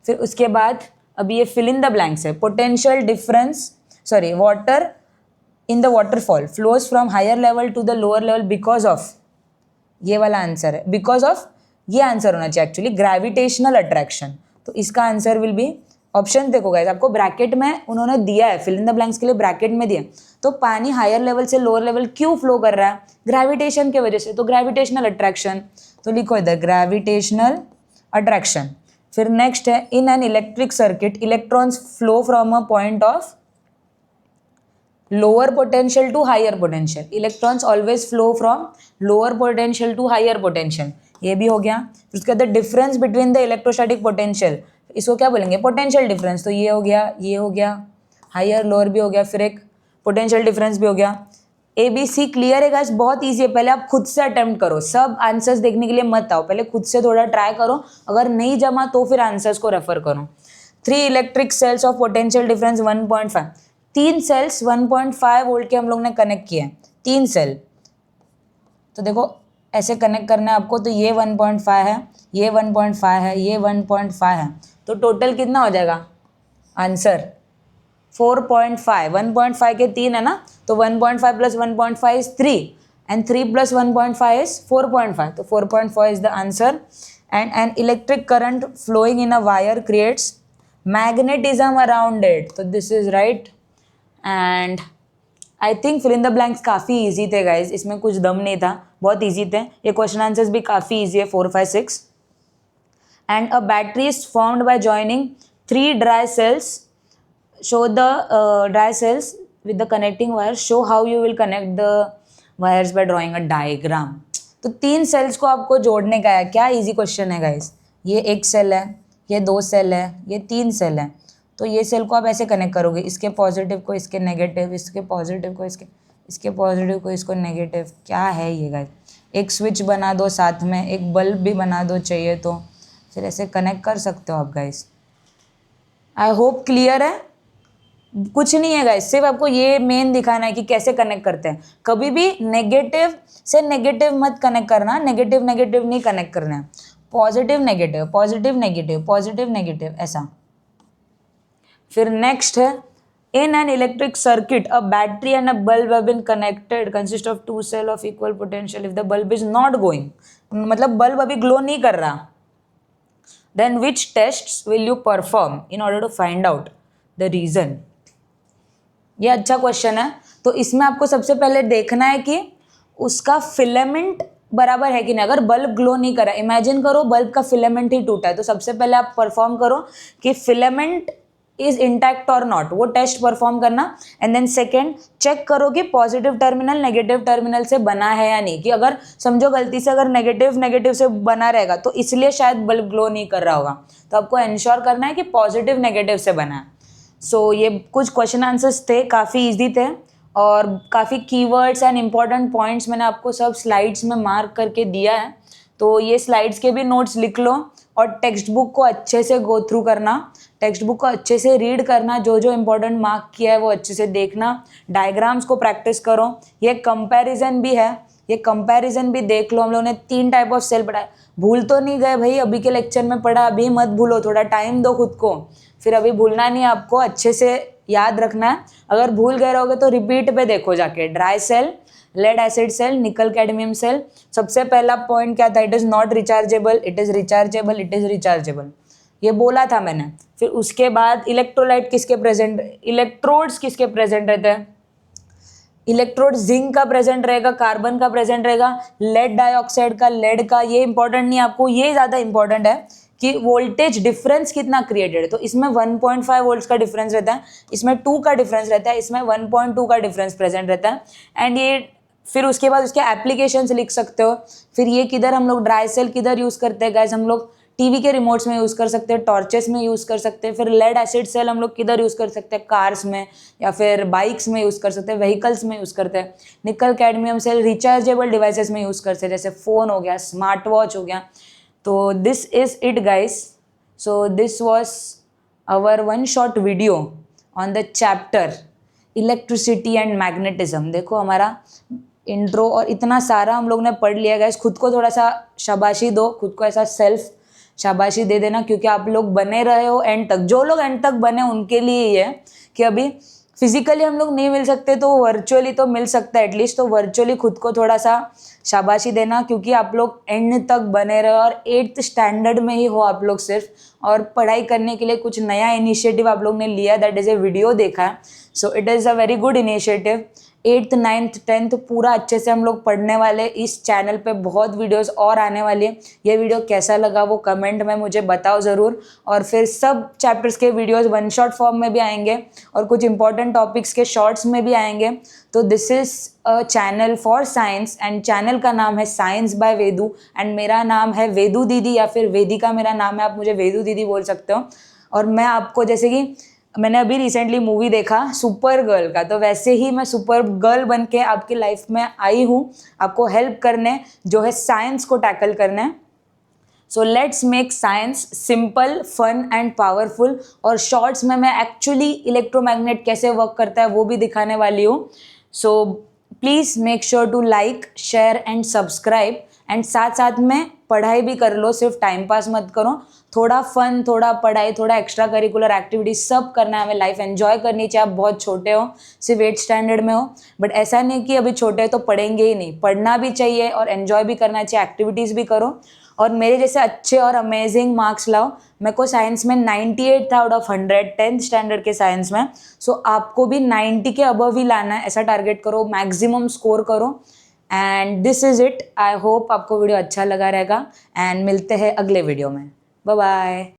फिर उसके बाद अभी ये फिल इन द ब्लैंक्स है। Potential difference, sorry, water in the waterfall flows from higher level to the lower level because of, ये वाला आंसर है, बिकॉज ऑफ, ये आंसर होना चाहिए एक्चुअली, ग्रेविटेशनल अट्रैक्शन। तो इसका आंसर विल बी ऑप्शन। देखो गाइस आपको ब्रैकेट में उन्होंने दिया है, फिल इन द ब्लैंक्स के लिए ब्रैकेट में दिया। तो पानी हायर लेवल से लोअर लेवल क्यों फ्लो कर रहा है? ग्रेविटेशन के वजह से, तो ग्रेविटेशनल अट्रैक्शन, तो लिखो इधर ग्रेविटेशनल अट्रैक्शन। फिर नेक्स्ट है in an electric circuit electrons flow from a point of lower potential to higher potential, electrons always flow from lower potential to higher potential, ये भी हो गया। फिर उसके बाद difference between the electrostatic potential, इसको क्या बोलेंगे? पोटेंशियल डिफरेंस, तो ये हो गया, ये हो गया, हायर लोअर भी हो गया, फिर एक पोटेंशियल डिफरेंस भी हो गया। ABC क्लियर है गाइस, बहुत ईजी है। पहले आप खुद से अटेम्प्ट करो, सब आंसर्स देखने के लिए मत आओ, पहले खुद से थोड़ा ट्राई करो, अगर नहीं जमा तो फिर आंसर्स को रेफर करो। 3 electric cells of potential difference 1.5, 3 cells 1.5 volt के हम लोग ने कनेक्ट किए हैं, 3 सेल। तो देखो ऐसे कनेक्ट करना है आपको, तो ये 1.5 है, ये 1.5 है, ये 1.5 है, तो टोटल कितना हो जाएगा आंसर? 4.5, 1.5 के 3 है ना, तो 1.5 plus 1.5 is 3, and 3 plus 1.5 is 4.5, तो 4.5 is the answer. And an electric current flowing in a wire creates magnetism around it, तो this is right. And I think fill in the blanks काफ़ी easy थे guys, इसमें कुछ दम नहीं था, बहुत ईजी थे। ये क्वेश्चन आंसर्स भी काफ़ी ईजी है, 4, 5, 6। And a battery is formed by joining 3 dry cells, show the dry cells with the connecting wires, show how you will connect the wires by drawing a diagram। तो 3 sales को आपको जोड़ने का है, क्या इजी क्वेश्चन है guys. ये 1 cell है, ये 2 सेल है, ये 3 सेल है, तो ये सेल को आप ऐसे कनेक्ट करोगे, इसके पॉजिटिव को इसके नेगेटिव, इसके पॉजिटिव को इसके पॉजिटिव को इसको नेगेटिव। क्या है ये गाइस, एक स्विच बना दो, साथ में एक बल्ब भी बना दो चाहिए तो, फिर ऐसे कनेक्ट कर सकते हो आप गाइस। आई होप क्लियर है। कुछ नहीं है गाइस, सिर्फ आपको ये मेन दिखाना है कि कैसे कनेक्ट करते हैं। कभी भी नेगेटिव से नेगेटिव मत कनेक्ट करना, नेगेटिव नेगेटिव नहीं कनेक्ट करना है, positive negative, positive negative, positive negative, ऐसा। फिर नेक्स्ट है in an electric circuit a battery and a bulb have been connected consist of 2 cell of equal potential, if the bulb is not going, मतलब bulb अभी glow नहीं कर रहा, then which tests will you perform in order to find out the reason. ये अच्छा question है। तो इसमें आपको सबसे पहले देखना है कि उसका फिलामेंट बराबर है कि नहीं। अगर बल्ब ग्लो नहीं कर रहा, इमेजिन करो बल्ब का फिलामेंट ही टूटा है, तो सबसे पहले आप परफॉर्म करो कि फिलामेंट इज इंटैक्ट और नॉट, वो टेस्ट परफॉर्म करना। एंड देन सेकेंड चेक करो कि पॉजिटिव टर्मिनल नेगेटिव टर्मिनल से बना है या नहीं, कि अगर समझो गलती से अगर नेगेटिव नेगेटिव से बना रहेगा तो इसलिए शायद बल्ब ग्लो नहीं कर रहा होगा, तो आपको इंश्योर करना है कि पॉजिटिव नेगेटिव से बना है। सो ये कुछ क्वेश्चन आंसर्स थे, काफ़ी इजी थे, और काफ़ी कीवर्ड्स एंड इम्पॉर्टेंट पॉइंट्स मैंने आपको सब स्लाइड्स में मार्क करके दिया है, तो ये स्लाइड्स के भी नोट्स लिख लो और टेक्स्ट बुक को अच्छे से गो थ्रू करना, टेक्स्ट बुक को अच्छे से रीड करना, जो जो इम्पोर्टेंट मार्क किया है वो अच्छे से देखना, डायग्राम्स को प्रैक्टिस करो। ये कंपैरिजन भी है, ये कंपैरिजन भी देख लो। हम लोगों ने 3 टाइप ऑफ सेल पढ़ा है, भूल तो नहीं गए भाई, अभी के लेक्चर में पढ़ा, अभी मत भूलो, थोड़ा टाइम दो खुद को, फिर अभी भूलना नहीं है आपको, अच्छे से याद रखना है। अगर भूल गए रहोगे तो रिपीट पे देखो जाके, dry cell, lead acid cell, nickel cadmium cell. सबसे पहला पॉइंट क्या था, it is not rechargeable, it is rechargeable, it is rechargeable, ये बोला था मैंने। फिर उसके बाद इलेक्ट्रोलाइट किसके प्रेजेंट, इलेक्ट्रोड्स किसके प्रेजेंट रहते हैं, इलेक्ट्रोड जिंक का प्रेजेंट रहेगा, कार्बन का प्रेजेंट रहेगा, लेड डाइऑक्साइड का, लेड का। ये इंपॉर्टेंट नहीं है आपको, ये ज़्यादा इंपॉर्टेंट है कि वोल्टेज डिफरेंस कितना क्रिएटेड है। तो इसमें 1.5 वोल्ट्स का डिफरेंस रहता है, इसमें 2 का डिफरेंस रहता है, इसमें 1.2 का डिफरेंस प्रेजेंट रहता है। एंड ये फिर उसके बाद उसके एप्लीकेशंस लिख सकते हो। फिर ये किधर हम लोग ड्राई सेल किधर यूज़ करते हैं गाइस, हम लोग टीवी के रिमोट्स में यूज़ कर सकते हैं, टॉर्चेस में यूज़ कर सकते हैं। फिर लेड एसिड सेल हम लोग किधर यूज़ कर सकते हैं, कार्स में या फिर बाइक्स में यूज़ कर सकते हैं, व्हीकल्स में यूज़ करते हैं। Nickel cadmium cell rechargeable devices में यूज़ करते हैं, जैसे फ़ोन हो गया, स्मार्ट वॉच हो गया। तो this is it guys, so this was hour one short video on the chapter electricity and magnetism. देखो हमारा इंट्रो और इतना सारा हम लोग ने पढ़ लिया गाइस। खुद को थोड़ा सा शाबाशी दो, खुद को ऐसा सेल्फ शाबाशी दे देना, क्योंकि आप लोग बने रहे हो एंड तक। जो लोग एंड तक बने उनके लिए ये है कि अभी फिजिकली हम लोग नहीं मिल सकते तो वर्चुअली तो मिल सकता है एटलीस्ट, तो वर्चुअली खुद को थोड़ा सा शाबाशी देना, क्योंकि आप लोग एंड तक बने रहे और 8th स्टैंडर्ड में ही हो आप लोग सिर्फ, और पढ़ाई करने के लिए कुछ नया इनिशिएटिव आप लोग ने लिया, दैट इज़ ए वीडियो देखा है। So it is a very good initiative. 8th 9th 10th पूरा अच्छे से हम लोग पढ़ने वाले। इस चैनल पे बहुत वीडियोस और आने वाली है। ये वीडियो कैसा लगा वो कमेंट में मुझे बताओ ज़रूर। और फिर सब चैप्टर्स के वीडियोस वन शॉट फॉर्म में भी आएंगे और कुछ इंपॉर्टेंट टॉपिक्स के शॉर्ट्स में भी आएंगे। तो this is a channel for science and channel का नाम है साइंस बाय वेदू एंड मेरा नाम है वेदू दीदी, या फिर वेदिका मेरा नाम है, आप मुझे वेदू दीदी बोल सकते हो। और मैं आपको, जैसे कि मैंने अभी रिसेंटली मूवी देखा सुपर गर्ल का, तो वैसे ही मैं सुपर गर्ल बन के आपकी लाइफ में आई हूँ आपको हेल्प करने, जो है साइंस को टैकल करने। So let's make science simple, fun and powerful. और शॉर्ट्स में मैं एक्चुअली इलेक्ट्रोमैग्नेट कैसे वर्क करता है वो भी दिखाने वाली हूँ। So please make sure to like, share and subscribe. And साथ साथ में पढ़ाई भी कर लो, सिर्फ टाइम पास मत करो, थोड़ा फन, थोड़ा पढ़ाई, थोड़ा एक्स्ट्रा करिकुलर एक्टिविटीज सब करना है हमें। लाइफ एंजॉय करनी चाहिए। आप बहुत छोटे हो, सिर्फ 8th स्टैंडर्ड में हो, बट ऐसा नहीं कि अभी छोटे हो तो पढ़ेंगे ही नहीं, पढ़ना भी चाहिए और एंजॉय भी करना चाहिए, एक्टिविटीज़ भी करो और मेरे जैसे अच्छे और अमेजिंग मार्क्स लाओ। मेरे को साइंस में 98 था आउट ऑफ 100 10th स्टैंडर्ड के साइंस में। सो आपको भी 90 के अबव ही लाना है, ऐसा टारगेट करो, मैक्सिमम स्कोर करो। And this is it. I hope आपको वीडियो अच्छा लगा रहेगा एंड मिलते हैं अगले वीडियो में। Bye bye.